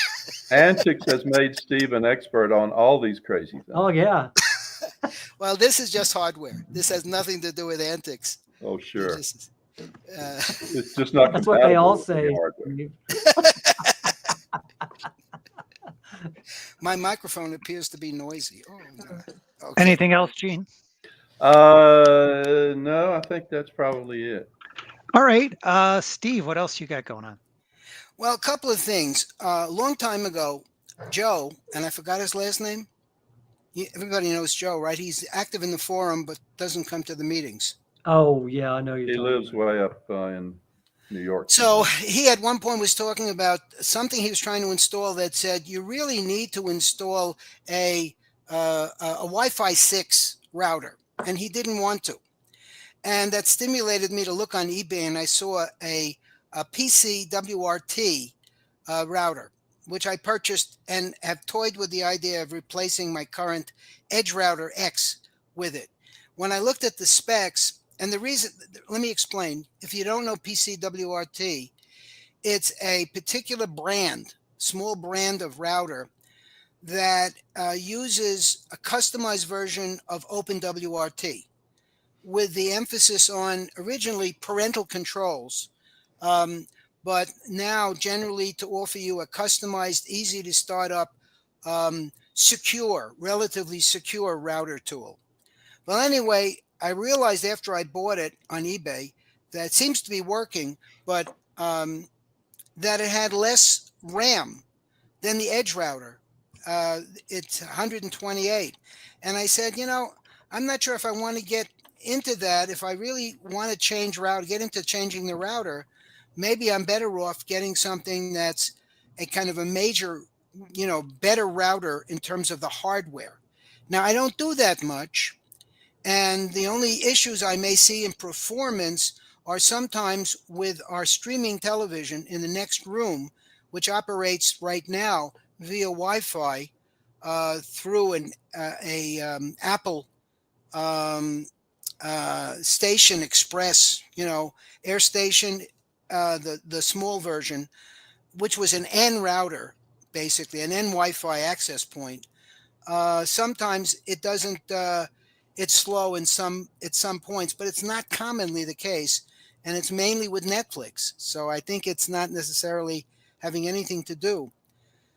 Antics has made Steve an expert on all these crazy things. Oh yeah. Well, this is just hardware. This has nothing to do with antics. Oh, sure. It's It's just not. That's what they all compatible with the say. hardware. my microphone appears to be noisy. Oh, no. Okay. Anything else, Gene? No, I think that's probably it. All right. Steve, what else you got going on? Well, a couple of things. A long time ago, Joe, and I forgot his last name. Everybody knows Joe, right? He's active in the forum, but doesn't come to the meetings. Oh yeah, I know you. He lives way up in New York. So he at one point was talking about something he was trying to install that said you really need to install a Wi-Fi 6 router, and he didn't want to. And that stimulated me to look on eBay, and I saw a PC WRT router, which I purchased and have toyed with the idea of replacing my current Edge Router X with it. When I looked at the specs, and the reason, let me explain. If you don't know PCWRT, it's a particular brand, small brand of router that uses a customized version of OpenWRT with the emphasis on originally parental controls, but now generally to offer you a customized, easy to start up, relatively secure router tool. Well, anyway, I realized after I bought it on eBay that it seems to be working, but that it had less RAM than the Edge router. It's 128. And I said, I'm not sure if I want to get into that. If I really want to get into changing the router, maybe I'm better off getting something that's a kind of a major, better router in terms of the hardware. Now, I don't do that much. And the only issues I may see in performance are sometimes with our streaming television in the next room, which operates right now via Wi-Fi through an Apple Station Express, Air Station, the small version, which was an N router, basically an N Wi-Fi access point. Sometimes it doesn't. It's slow at some points, but it's not commonly the case, and it's mainly with Netflix. So I think it's not necessarily having anything to do.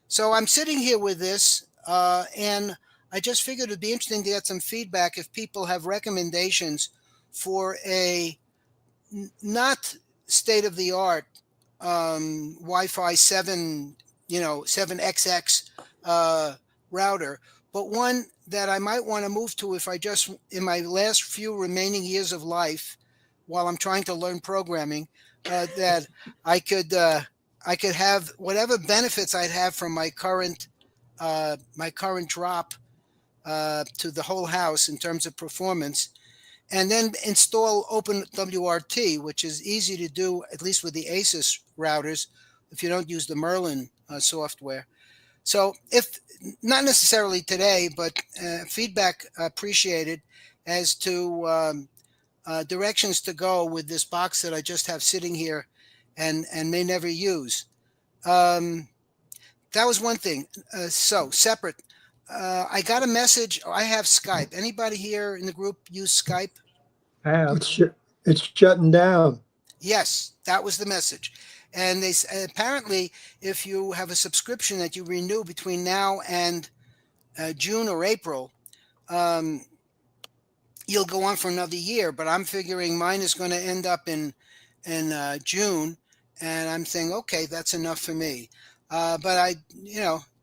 So I'm sitting here with this, and I just figured it'd be interesting to get some feedback if people have recommendations for a not state-of-the-art Wi-Fi 7, 7XX router, but one that I might want to move to if I just, in my last few remaining years of life, while I'm trying to learn programming, that I could I could have whatever benefits I'd have from my current drop to the whole house in terms of performance, and then install OpenWRT, which is easy to do, at least with the ASUS routers, if you don't use the Merlin software. So if not necessarily today, but feedback appreciated as to directions to go with this box that I just have sitting here and may never use. That was one thing. So separate. I got a message. I have Skype. Anybody here in the group use Skype? Have. It's shutting down. Yes, that was the message. And they apparently, if you have a subscription that you renew between now and June or April, you'll go on for another year. But I'm figuring mine is going to end up in June, and I'm saying, okay, that's enough for me. But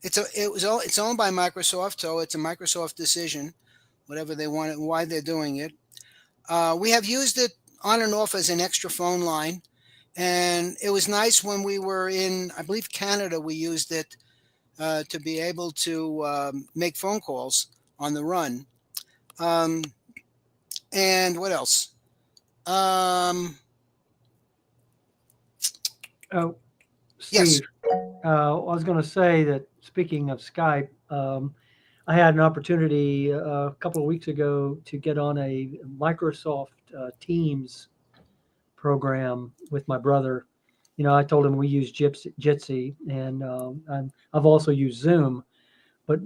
it's owned by Microsoft, so it's a Microsoft decision, whatever they want it, why they're doing it. We have used it on and off as an extra phone line. And it was nice when we were in, I believe, Canada. We used it to be able to make phone calls on the run. And what else? Oh, Steve, Yes. I was going to say that speaking of Skype, I had an opportunity a couple of weeks ago to get on a Microsoft Teams program with my brother. You know, I told him we use Jitsi, and I've also used Zoom. But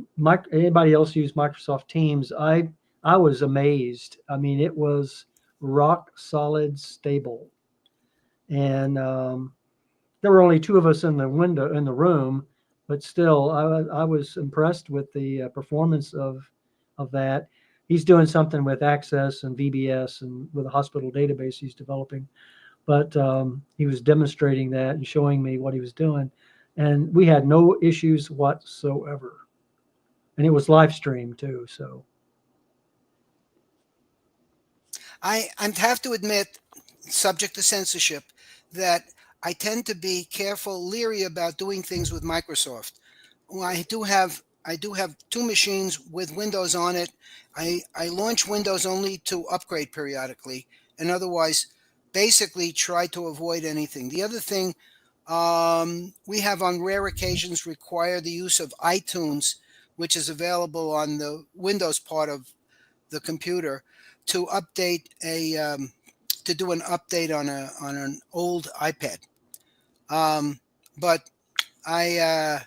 anybody else use Microsoft Teams? I was amazed. I mean, it was rock solid stable, and there were only two of us in the room, but still, I was impressed with the performance of that. He's doing something with Access and VBS and with a hospital database he's developing. But he was demonstrating that and showing me what he was doing. And we had no issues whatsoever. And it was live streamed too. So I have to admit, subject to censorship, that I tend to be careful, leery about doing things with Microsoft. Well, I do have two machines with Windows on it. I launch Windows only to upgrade periodically, and otherwise basically try to avoid anything. The other thing, we have on rare occasions required the use of iTunes, which is available on the Windows part of the computer, to update to do an update on an old iPad. But I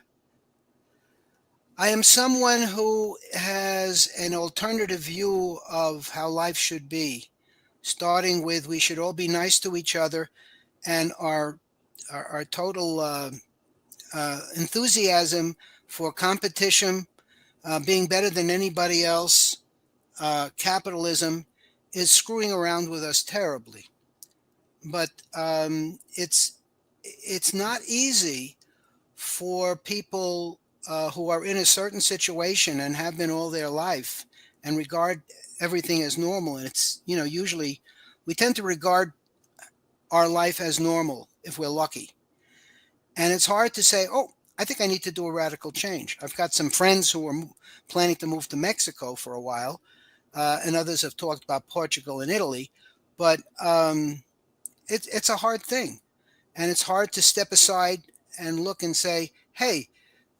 am someone who has an alternative view of how life should be, starting with we should all be nice to each other, and our total enthusiasm for competition, being better than anybody else, capitalism, is screwing around with us terribly. But it's not easy for people who are in a certain situation and have been all their life and regard everything as normal. And it's, usually we tend to regard our life as normal if we're lucky. And it's hard to say, oh, I think I need to do a radical change. I've got some friends who are planning to move to Mexico for a while, and others have talked about Portugal and Italy. But it's a hard thing. And it's hard to step aside and look and say, hey,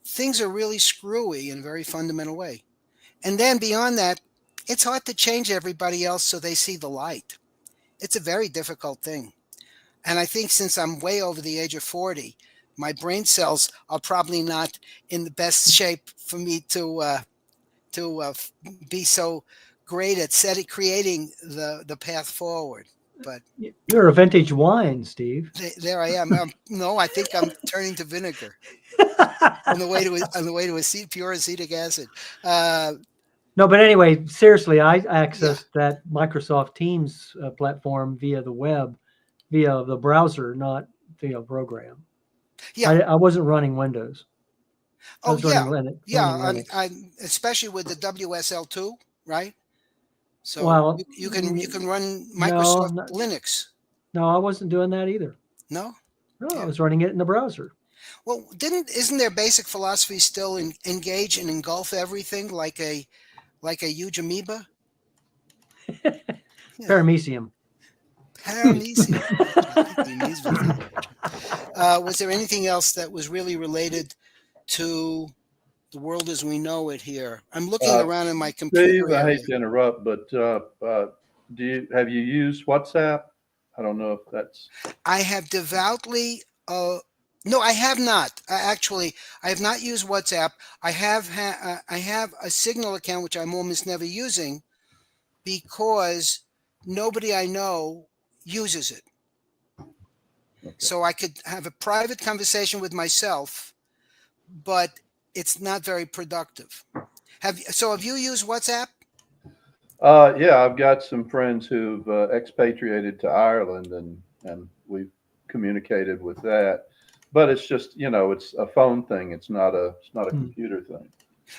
things are really screwy in a very fundamental way. And then beyond that, it's hard to change everybody else so they see the light. It's a very difficult thing. And I think since I'm way over the age of 40, my brain cells are probably not in the best shape for me to be so great at creating the path forward. But you're a vintage wine, Steve. There I am. No, I think I'm turning to vinegar on the way to pure acetic acid. No, but anyway, seriously, I accessed that Microsoft Teams platform via the web, via the browser, not via program. Yeah, I wasn't running Windows. I especially with the WSL2, right? So you can run Microsoft Linux. No, I wasn't doing that either. No, I was running it in the browser. Well, isn't their basic philosophy still engage and engulf everything like a huge amoeba? Paramecium. Paramecium. I think the amoeba. Was there anything else that was really related to the world as we know it here? I'm looking around in my computer Steve, I area. hate to interrupt, but have you used WhatsApp? I don't know if that's. I have devoutly. No, I have not. Actually, I have not used WhatsApp. I have a Signal account which I'm almost never using because nobody I know uses it. Okay. So I could have a private conversation with myself, but it's not very productive. Have you used WhatsApp? Yeah, I've got some friends who've expatriated to Ireland, and we've communicated with that. But it's just, it's a phone thing. It's not a computer thing.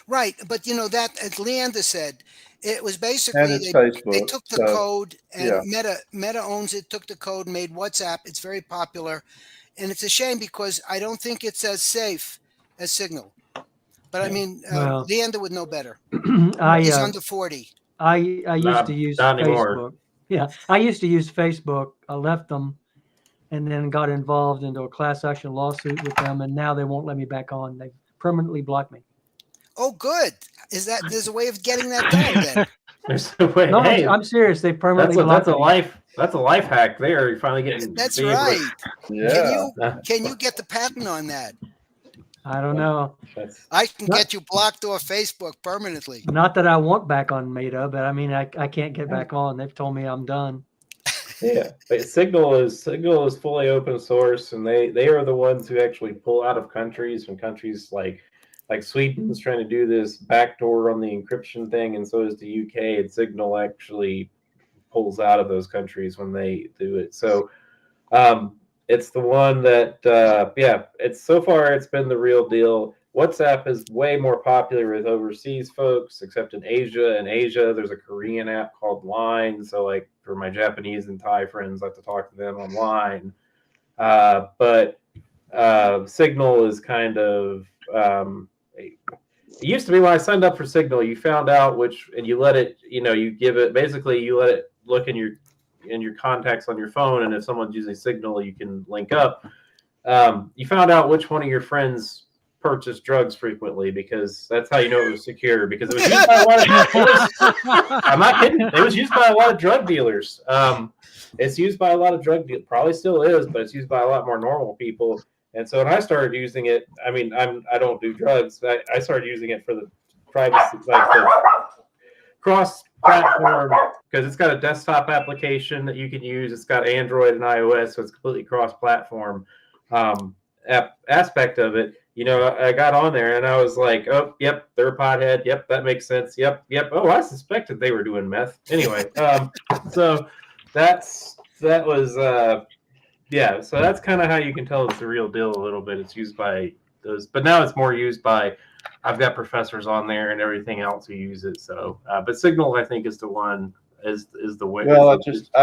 Right, but that, as Leander said, it was And basically it's they Facebook. took the So, code, and yeah. Meta owns it, took the code, made WhatsApp. It's very popular, and it's a shame because I don't think it's as safe as Signal. But I mean, Well, Leander would know better. I He's under 40. I used to use Not anymore. Facebook. Yeah, I used to use Facebook. I left them, and then got involved into a class action lawsuit with them, and now they won't let me back on. They permanently blocked me. Oh, good. There's a way of getting that done then? There's a way. No, Hey, I'm serious. They permanently blocked me. That's a life hack there. You're finally getting. That's being able to- right. Yeah. Can you get the patent on that? I don't know. I can get you blocked off Facebook permanently. Not that I want back on Meta, but I mean, I can't get back on. They've told me I'm done. Yeah, but Signal is fully open source, and they are the ones who actually pull out of countries when countries like Sweden's trying to do this backdoor on the encryption thing, and so is the UK. And Signal actually pulls out of those countries when they do it. So it's the one that it's so far it's been the real deal. WhatsApp is way more popular with overseas folks, except in Asia. In Asia, there's a Korean app called Line. So, like for my Japanese and Thai friends, I like to talk to them online. But Signal is kind of it used to be when I signed up for Signal, you found out which, and you let it, you give it basically you let it look in your contacts on your phone, and if someone's using Signal, you can link up. You found out which one of your friends purchase drugs frequently, because that's how you know it was secure, because it was used by a lot of I'm not kidding, it was used by a lot of drug dealers. It's used by a lot of drug dealers, probably still is, but it's used by a lot more normal people. And so when I started using it, I mean, I don't do drugs, but I started using it for the privacy, like the cross-platform, because it's got a desktop application that you can use. It's got Android and iOS, so it's completely cross-platform aspect of it. I got on there and I was like, oh, yep, they're a pothead. Yep, that makes sense. Yep. Oh, I suspected they were doing meth. Anyway, so that was so that's kind of how you can tell it's the real deal a little bit. It's used by those, but now it's more used by, I've got professors on there and everything else who use it. So, but Signal, I think, is the one, is the way. Well, I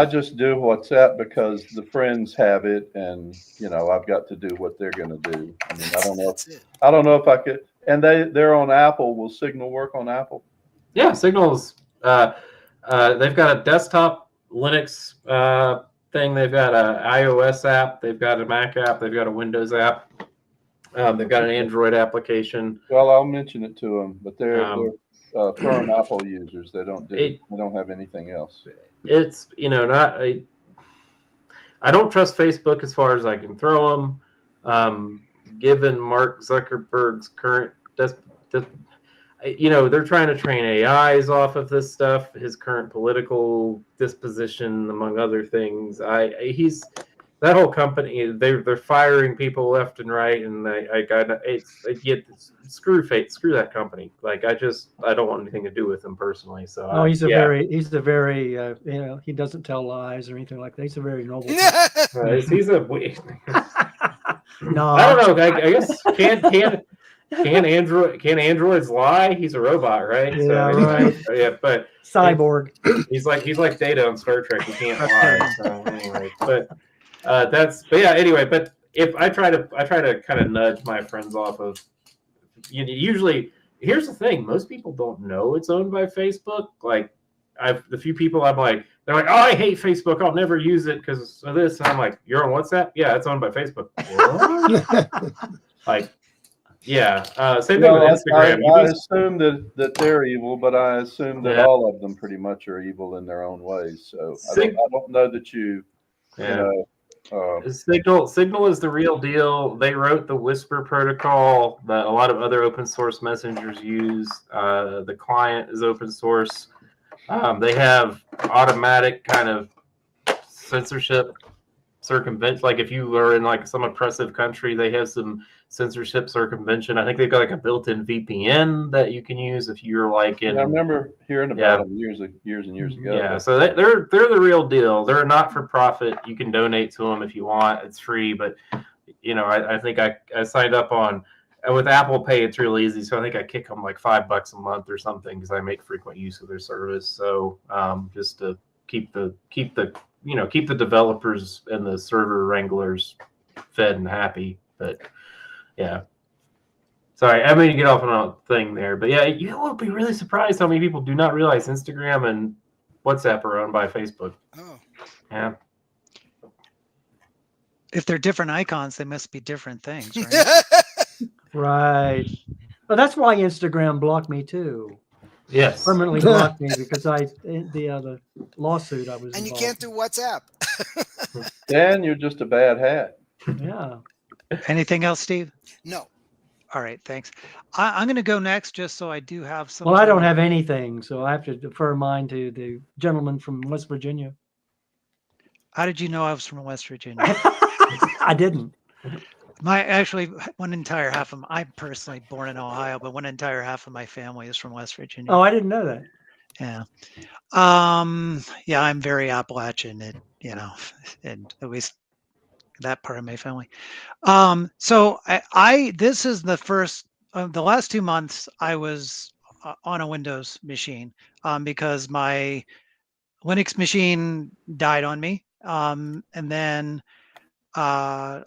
just do WhatsApp because the friends have it, and I've got to do what they're going to do. I mean, I don't know if I could. And they're on Apple. Will Signal work on Apple? Yeah, Signal's. They've got a desktop Linux thing. They've got an iOS app. They've got a Mac app. They've got a Windows app. They've got an Android application. Well, I'll mention it to them, but they're firm Apple users. They don't have anything else. It's not. I don't trust Facebook as far as I can throw them. Given Mark Zuckerberg's current, they're trying to train AIs off of this stuff. His current political disposition, among other things. That whole company, they're firing people left and right, and screw that company. Like I don't want anything to do with him personally. So he's a very he doesn't tell lies or anything like that. He's a very noble. He's a no, I don't know. I guess can androids lie? He's a robot, right? Yeah, so, right. Yeah, but cyborg. He's like Data on Star Trek. He can't lie. So anyway, but anyway, but if I try to kind of nudge my friends off of, usually, here's the thing, most people don't know it's owned by Facebook. Like, the few people I'm like, they're like, oh, I hate Facebook, I'll never use it because of this. And I'm like, you're on WhatsApp? Yeah, it's owned by Facebook. What? Like, yeah. Same thing with Instagram. I assume that they're evil, but I assume that all of them pretty much are evil in their own ways. So I don't know that you know. Signal is the real deal. They wrote the Whisper protocol that a lot of other open source messengers use. The client is open source. They have automatic kind of censorship circumvention. Like if you are in like some oppressive country, they have some censorship circumvention. I think they've got like a built-in VPN that you can use if you're like in. I remember hearing about them years and years ago. Yeah, so they're the real deal. They're a not-for-profit. You can donate to them if you want. It's free, but I think I signed up on with Apple Pay. It's real easy, so I think I kick them like $5 a month or something because I make frequent use of their service. So just to keep the developers and the server wranglers fed and happy. But yeah. Sorry, I mean to get off on a thing there, but yeah, you will be really surprised how many people do not realize Instagram and WhatsApp are owned by Facebook. Oh, yeah. If they're different icons, they must be different things, right? Right. Well, that's why Instagram blocked me too. Yes. Permanently blocked me because the lawsuit I was. And you involved can't do WhatsApp. Dan, you're just a bad hat. Yeah. Anything else, Steve? No. All right, thanks. I'm going to go next just so I do have some. Well, I don't have anything, so I have to defer mine to the gentleman from West Virginia. How did you know I was from West Virginia? I didn't. One entire half of I'm personally born in Ohio, but one entire half of my family is from West Virginia. Oh, I didn't know that. Yeah. Yeah, I'm very Appalachian, and at least that part of my family. So this is the first, the last 2 months I was on a Windows machine because my Linux machine died on me. And then I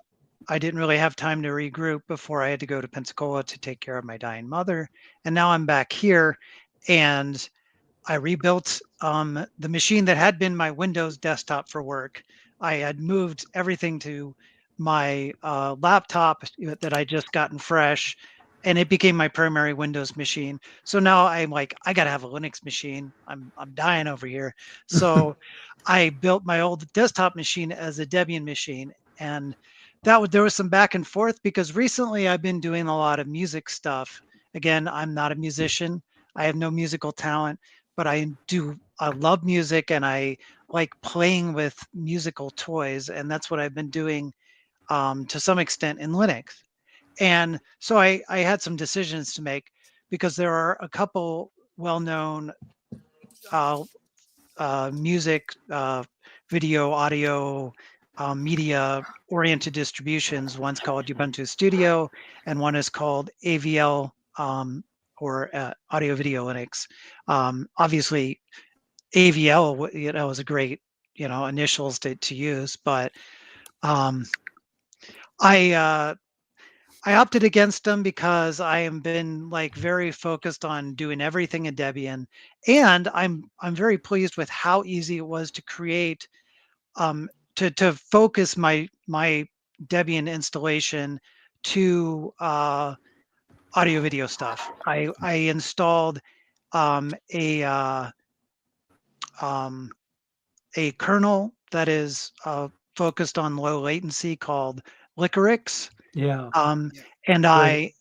didn't really have time to regroup before I had to go to Pensacola to take care of my dying mother. And now I'm back here and I rebuilt the machine that had been my Windows desktop for work. I had moved everything to my laptop that I just gotten fresh, and it became my primary Windows machine. So now I'm like, I got to have a Linux machine. I'm dying over here. So I built my old desktop machine as a Debian machine, and there was some back and forth because recently I've been doing a lot of music stuff. Again, I'm not a musician. I have no musical talent, but I love music and I like playing with musical toys. And that's what I've been doing to some extent in Linux. And so I had some decisions to make because there are a couple well-known music, video, audio, media-oriented distributions. One's called Ubuntu Studio, and one is called AVL or Audio Video Linux. Obviously, AVL, was a great, initials to use, but I opted against them because I have been like very focused on doing everything in Debian, and I'm very pleased with how easy it was to create to focus my Debian installation to audio video stuff. I installed a kernel that is focused on low latency called Licorix. Yeah. And I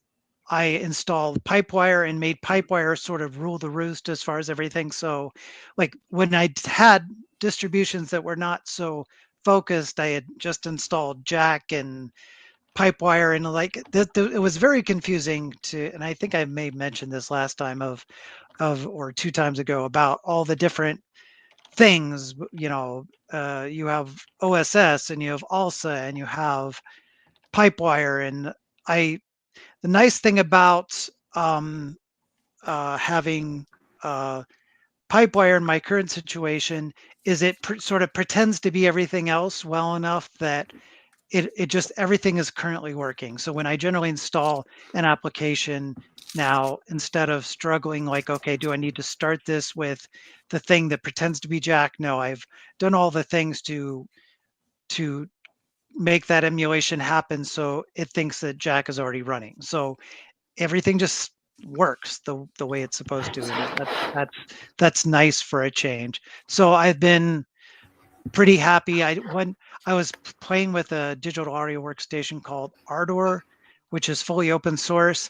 installed Pipewire and made Pipewire sort of rule the roost as far as everything. So like when I had distributions that were not so focused, I had just installed Jack and Pipewire, and like it was very confusing and I think I may mention this last time or 2 times ago about all the different things, you have OSS and you have ALSA and you have Pipewire. And the nice thing about having Pipewire in my current situation is it sort of pretends to be everything else well enough that it just everything is currently working. So when I generally install an application now, instead of struggling like, okay, do I need to start this with the thing that pretends to be Jack? No, I've done all the things to make that emulation happen so it thinks that Jack is already running. So everything just works the way it's supposed to, and that's nice for a change. So I've been pretty happy. When I was playing with a digital audio workstation called Ardor, which is fully open source,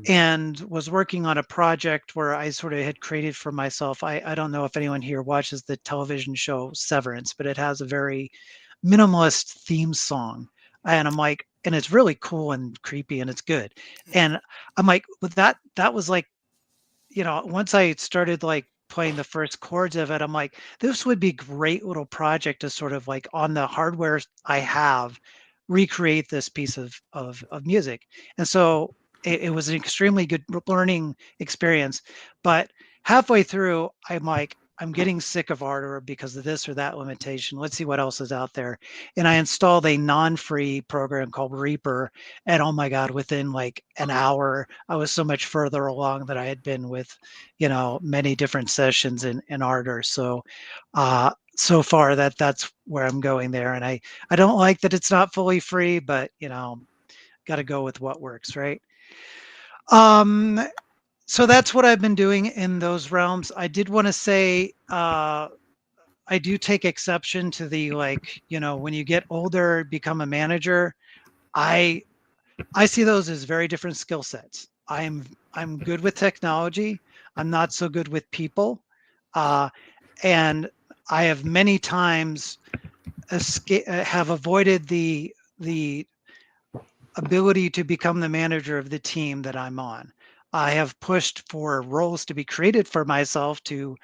and was working on a project where I sort of had created for myself. I don't know if anyone here watches the television show Severance, but it has a very minimalist theme song. And I'm like, and it's really cool and creepy and it's good. And I'm like, but that was like, once I started like playing the first chords of it, I'm like, this would be great little project to sort of like on the hardware I have, recreate this piece of music. And so it was an extremely good learning experience. But halfway through, I'm like, I'm getting sick of Ardor because of this or that limitation. Let's see what else is out there. And I installed a non-free program called Reaper. And oh my God, within like an hour, I was so much further along than I had been with, many different sessions in Ardor. So, so far that's where I'm going there. And I don't like that it's not fully free, but got to go with what works, right? So that's what I've been doing in those realms. I did want to say, I do take exception to the, like, when you get older, become a manager. I see those as very different skill sets. I'm good with technology. I'm not so good with people. And I have many times have avoided the ability to become the manager of the team that I'm on. I have pushed for roles to be created for myself to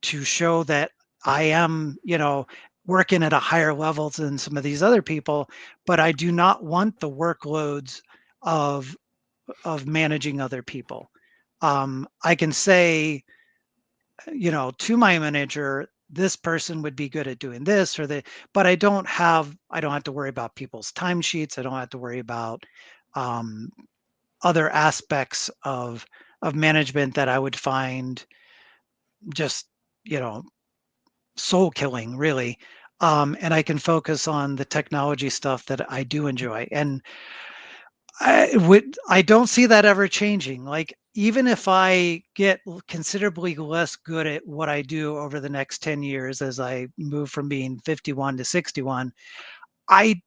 show that I am, working at a higher level than some of these other people, but I do not want the workloads of managing other people. I can say, to my manager, this person would be good at doing this or that, but I don't have to worry about people's timesheets. I don't have to worry about other aspects of management that I would find just, soul killing, really. And I can focus on the technology stuff that I do enjoy. And I don't see that ever changing. Like, even if I get considerably less good at what I do over the next 10 years as I move from being 51 to 61, I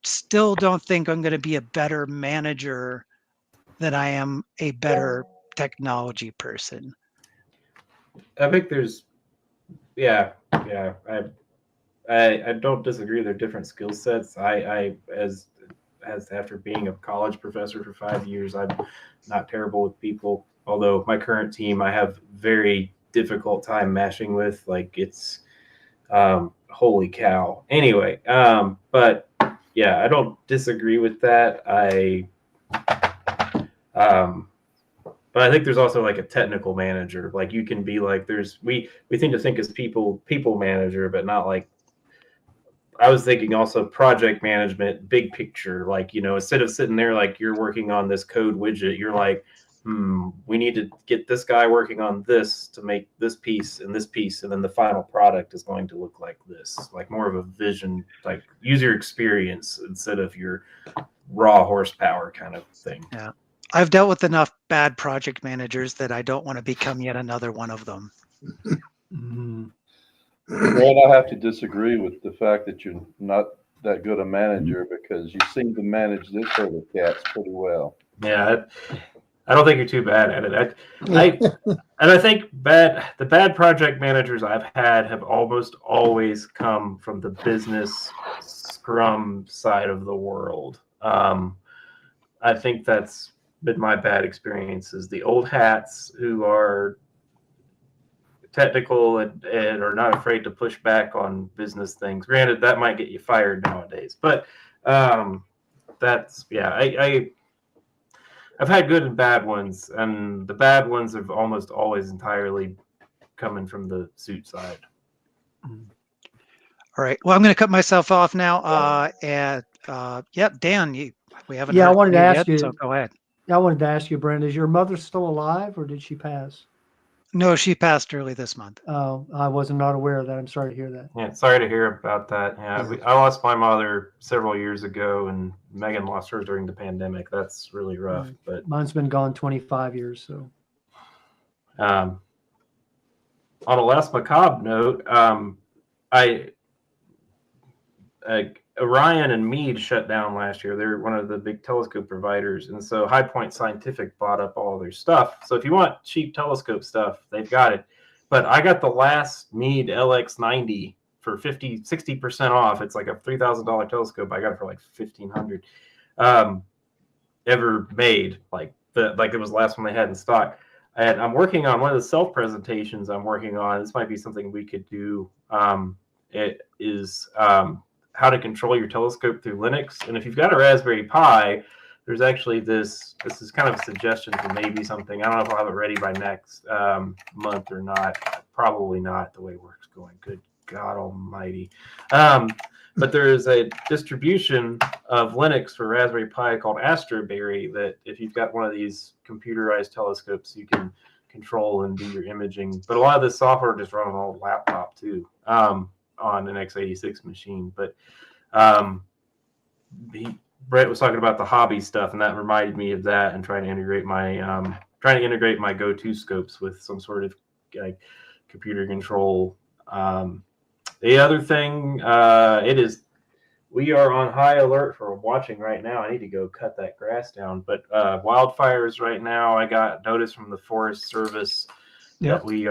still don't think I'm going to be a better manager than I am a better technology person. I think there's, yeah. I don't disagree. They're different skill sets. I as after being a college professor for 5 years, I'm not terrible with people. Although my current team, I have very difficult time mashing with. Like, it's holy cow. Anyway, but yeah, I don't disagree with that. But I think there's also like a technical manager. Like, you can be like, we tend to think as people manager, but not like, I was thinking also project management, big picture. Like, instead of sitting there like you're working on this code widget, you're like, we need to get this guy working on this to make this piece, and then the final product is going to look like this. Like, more of a vision, like user experience instead of your raw horsepower kind of thing. Yeah. I've dealt with enough bad project managers that I don't want to become yet another one of them. Brad, I have to disagree with the fact that you're not that good a manager, because you seem to manage this herd of cats pretty well. Yeah, I don't think you're too bad at it. I think the bad project managers I've had have almost always come from the business Scrum side of the world. I think that's been my bad experiences. The old hats who are technical and are not afraid to push back on business things. Granted, that might get you fired nowadays, but that's, yeah, I've had good and bad ones, and the bad ones have almost always entirely coming from the suit side. All right. Well, I'm going to cut myself off now. And Yep, Dan, we haven't Yeah, I heard wanted from to you ask yet, you. so go ahead. I wanted to ask you, Brent, is your mother still alive or did she pass? No, she passed early this month. Oh, I was not aware of that. I'm sorry to hear that. Yeah, sorry to hear about that. Yeah, Yeah. I lost my mother several years ago, and Megan lost hers during the pandemic. That's really rough. Right. But Mine's been gone 25 years, so. on a less macabre note, Orion and Meade shut down last year. They're one of the big telescope providers, and so High Point Scientific bought up all their stuff. So if you want cheap telescope stuff, they've got it. But I got the last Meade LX90 for 60% off. It's like a $3,000 telescope. I got it for like $1,500 ever made. Like it was the last one they had in stock. And I'm working on one of the self presentations. I'm working on. This might be something we could do. It is how to control your telescope through Linux. And if you've got a Raspberry Pi, there's actually this is kind of a suggestion for maybe something. I don't know if I'll have it ready by next month or not. Probably not, the way work's going. Good God almighty. But there is a distribution of Linux for Raspberry Pi called Astroberry that if you've got one of these computerized telescopes, you can control and do your imaging. But a lot of this software just runs on an old laptop too, on an x86 machine. But Brett was talking about the hobby stuff, and that reminded me of that and trying to integrate my go-to scopes with some sort of like computer control. The other thing, we are on high alert for watching right now. I need to go cut that grass down. But wildfires right now, I got notice from the Forest Service that we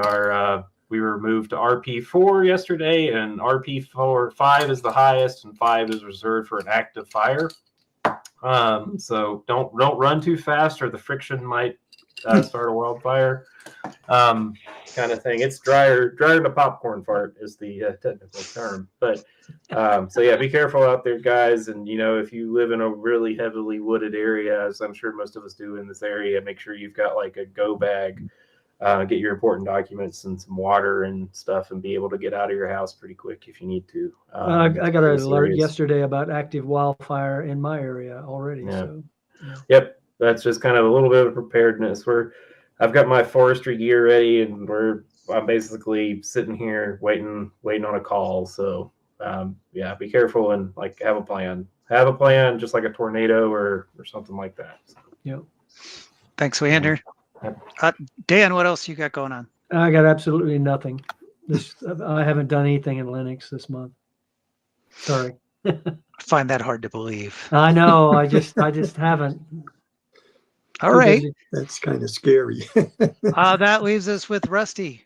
were moved to RP4 yesterday, and RP5 is the highest, and 5 is reserved for an active fire. So don't run too fast, or the friction might start a wildfire. Kind of thing. It's drier than a popcorn fart is the technical term. But so yeah, be careful out there, guys. And if you live in a really heavily wooded area, as I'm sure most of us do in this area, make sure you've got like a go bag. Get your important documents and some water and stuff, and be able to get out of your house pretty quick if you need to. I got an alert yesterday about active wildfire in my area already. Yeah. So. Yeah. Yep, that's just kind of a little bit of preparedness. I've got my forestry gear ready, and I'm basically sitting here waiting on a call. So yeah, be careful and like have a plan. Have a plan, just like a tornado or something like that. So. Yep. Thanks, Leander. Dan, what else you got going on? I got absolutely nothing. I haven't done anything in Linux this month. Sorry. I find that hard to believe. I know. I just haven't. All right. That's kind of scary. That leaves us with Rusty.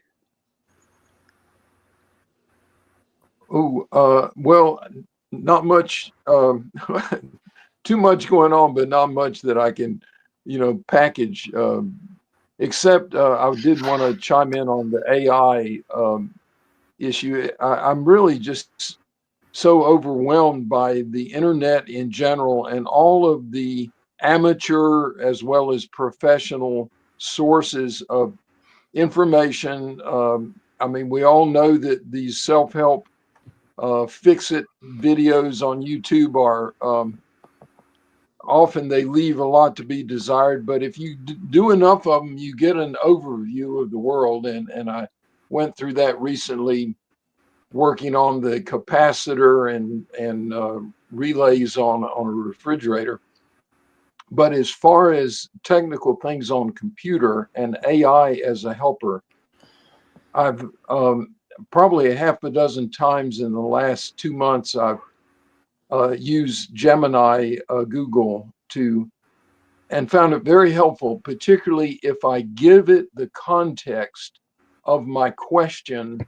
Oh, well, not much, too much going on, but not much that I can, package. Except I did want to chime in on the AI issue. I'm really just so overwhelmed by the internet in general and all of the amateur as well as professional sources of information. I mean, we all know that these self-help fix-it videos on YouTube are often they leave a lot to be desired, but if you do enough of them, you get an overview of the world. And I went through that recently, working on the capacitor and relays on a refrigerator. But as far as technical things on computer and AI as a helper, I've probably a half a dozen times in the last 2 months, I've used Gemini, Google and found it very helpful, particularly if I give it the context of my question.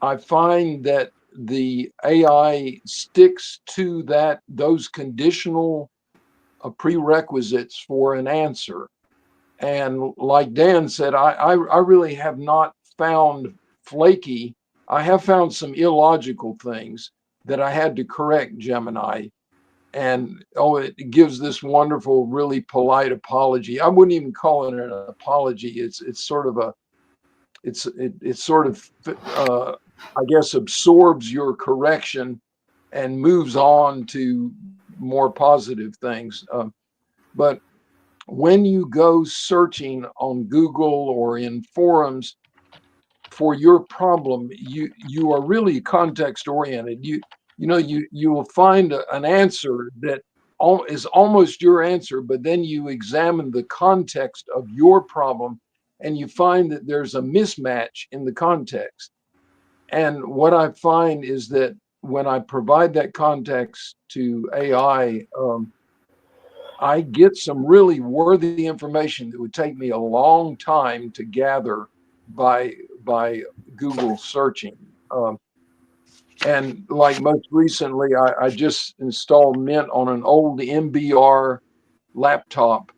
I find that the AI sticks to those conditional prerequisites for an answer. And like Dan said, I really have not found flaky. I have found some illogical things that I had to correct Gemini. And it gives this wonderful, really polite apology. I wouldn't even call it an apology. It's sort of I guess absorbs your correction and moves on to more positive things. But when you go searching on Google or in forums for your problem, you are really context oriented. You will find an answer that is almost your answer, but then you examine the context of your problem and you find that there's a mismatch in the context. And what I find is that when I provide that context to AI, I get some really worthy information that would take me a long time to gather by Google searching. And like most recently, I just installed Mint on an old MBR laptop.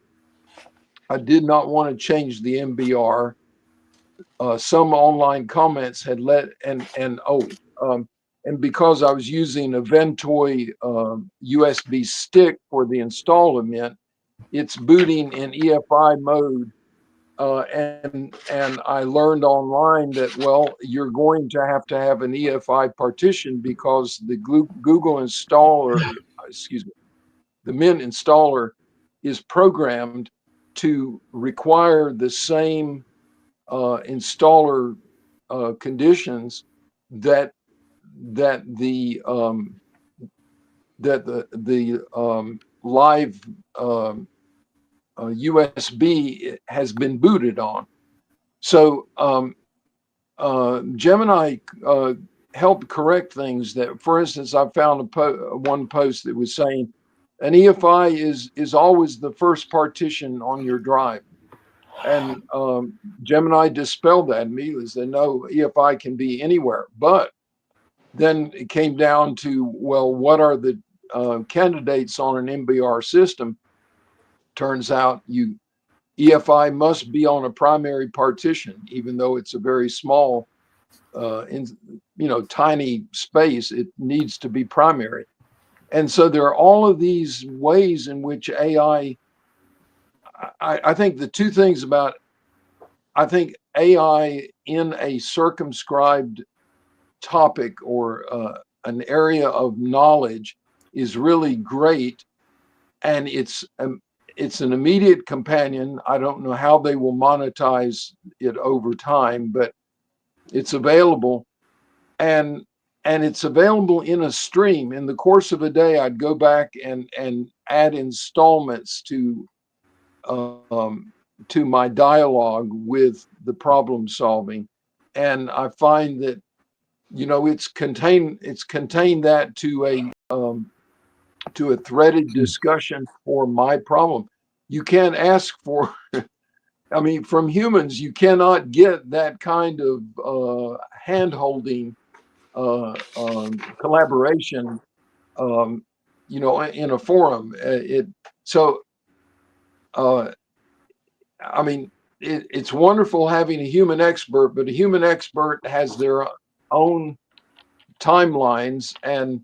I did not want to change the MBR. Some online comments had and because I was using a Ventoy USB stick for the install of Mint, it's booting in EFI mode. And I learned online that, well, you're going to have an EFI partition because the Google installer, the Mint installer is programmed to require the same installer conditions that the live USB has been booted on. So Gemini helped correct things. That, for instance, I found one post that was saying an EFI is always the first partition on your drive, and Gemini dispelled that immediately. Said no, EFI can be anywhere. But then it came down to, well, what are the candidates on an MBR system? Turns out EFI must be on a primary partition, even though it's a very small, tiny space. It needs to be primary. And so there are all of these ways in which AI, I think the two things about, I think AI in a circumscribed topic or an area of knowledge is really great. And it's an immediate companion. I don't know how they will monetize it over time, but it's available, and it's available in a stream. In the course of a day, I'd go back and add installments to my dialogue with the problem solving, and I find that it's contained that to a threaded discussion for my problem. You can't ask for, I mean, from humans, you cannot get that kind of hand-holding collaboration, in a forum. It's wonderful having a human expert, but a human expert has their own timelines, and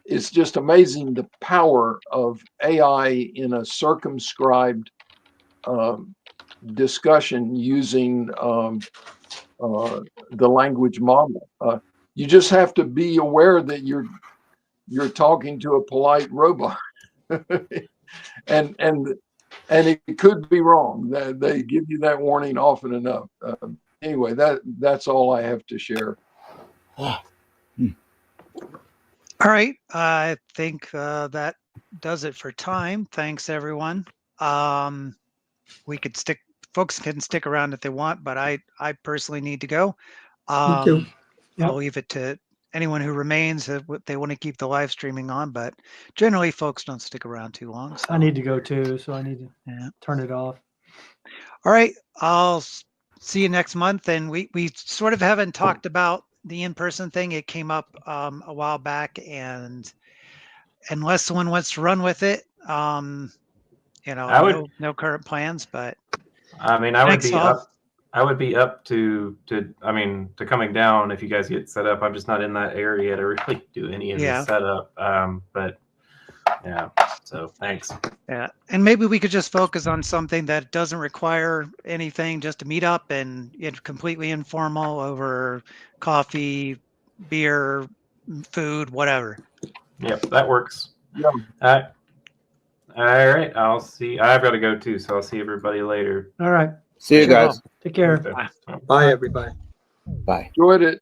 it's just amazing the power of AI in a circumscribed discussion using the language model. You just have to be aware that you're talking to a polite robot, and it could be wrong. They give you that warning often enough. Anyway, that's all I have to share. All right. I think that does it for time. Thanks, everyone. Folks can stick around if they want, but I personally need to go. Me too. Yep. I'll leave it to anyone who remains if they want to keep the live streaming on, but generally folks don't stick around too long. So. I need to go too, so I need to turn it off. All right. I'll see you next month. And we sort of haven't talked about the in-person thing. It came up a while back, and unless someone wants to run with it, no current plans, but I mean, I would thanks, be all. up. I would be up to coming down if you guys get set up. I'm just not in that area to really do any of the setup. But yeah, so thanks. Yeah, and maybe we could just focus on something that doesn't require anything, just to meet up and it's completely informal over coffee, beer, food, whatever. Yep, that works. Yeah. All right. I'll see. I've got to go too, so I'll see everybody later. All right. See you Sure will. guys. Take care. Bye, everybody. Bye. Enjoyed it.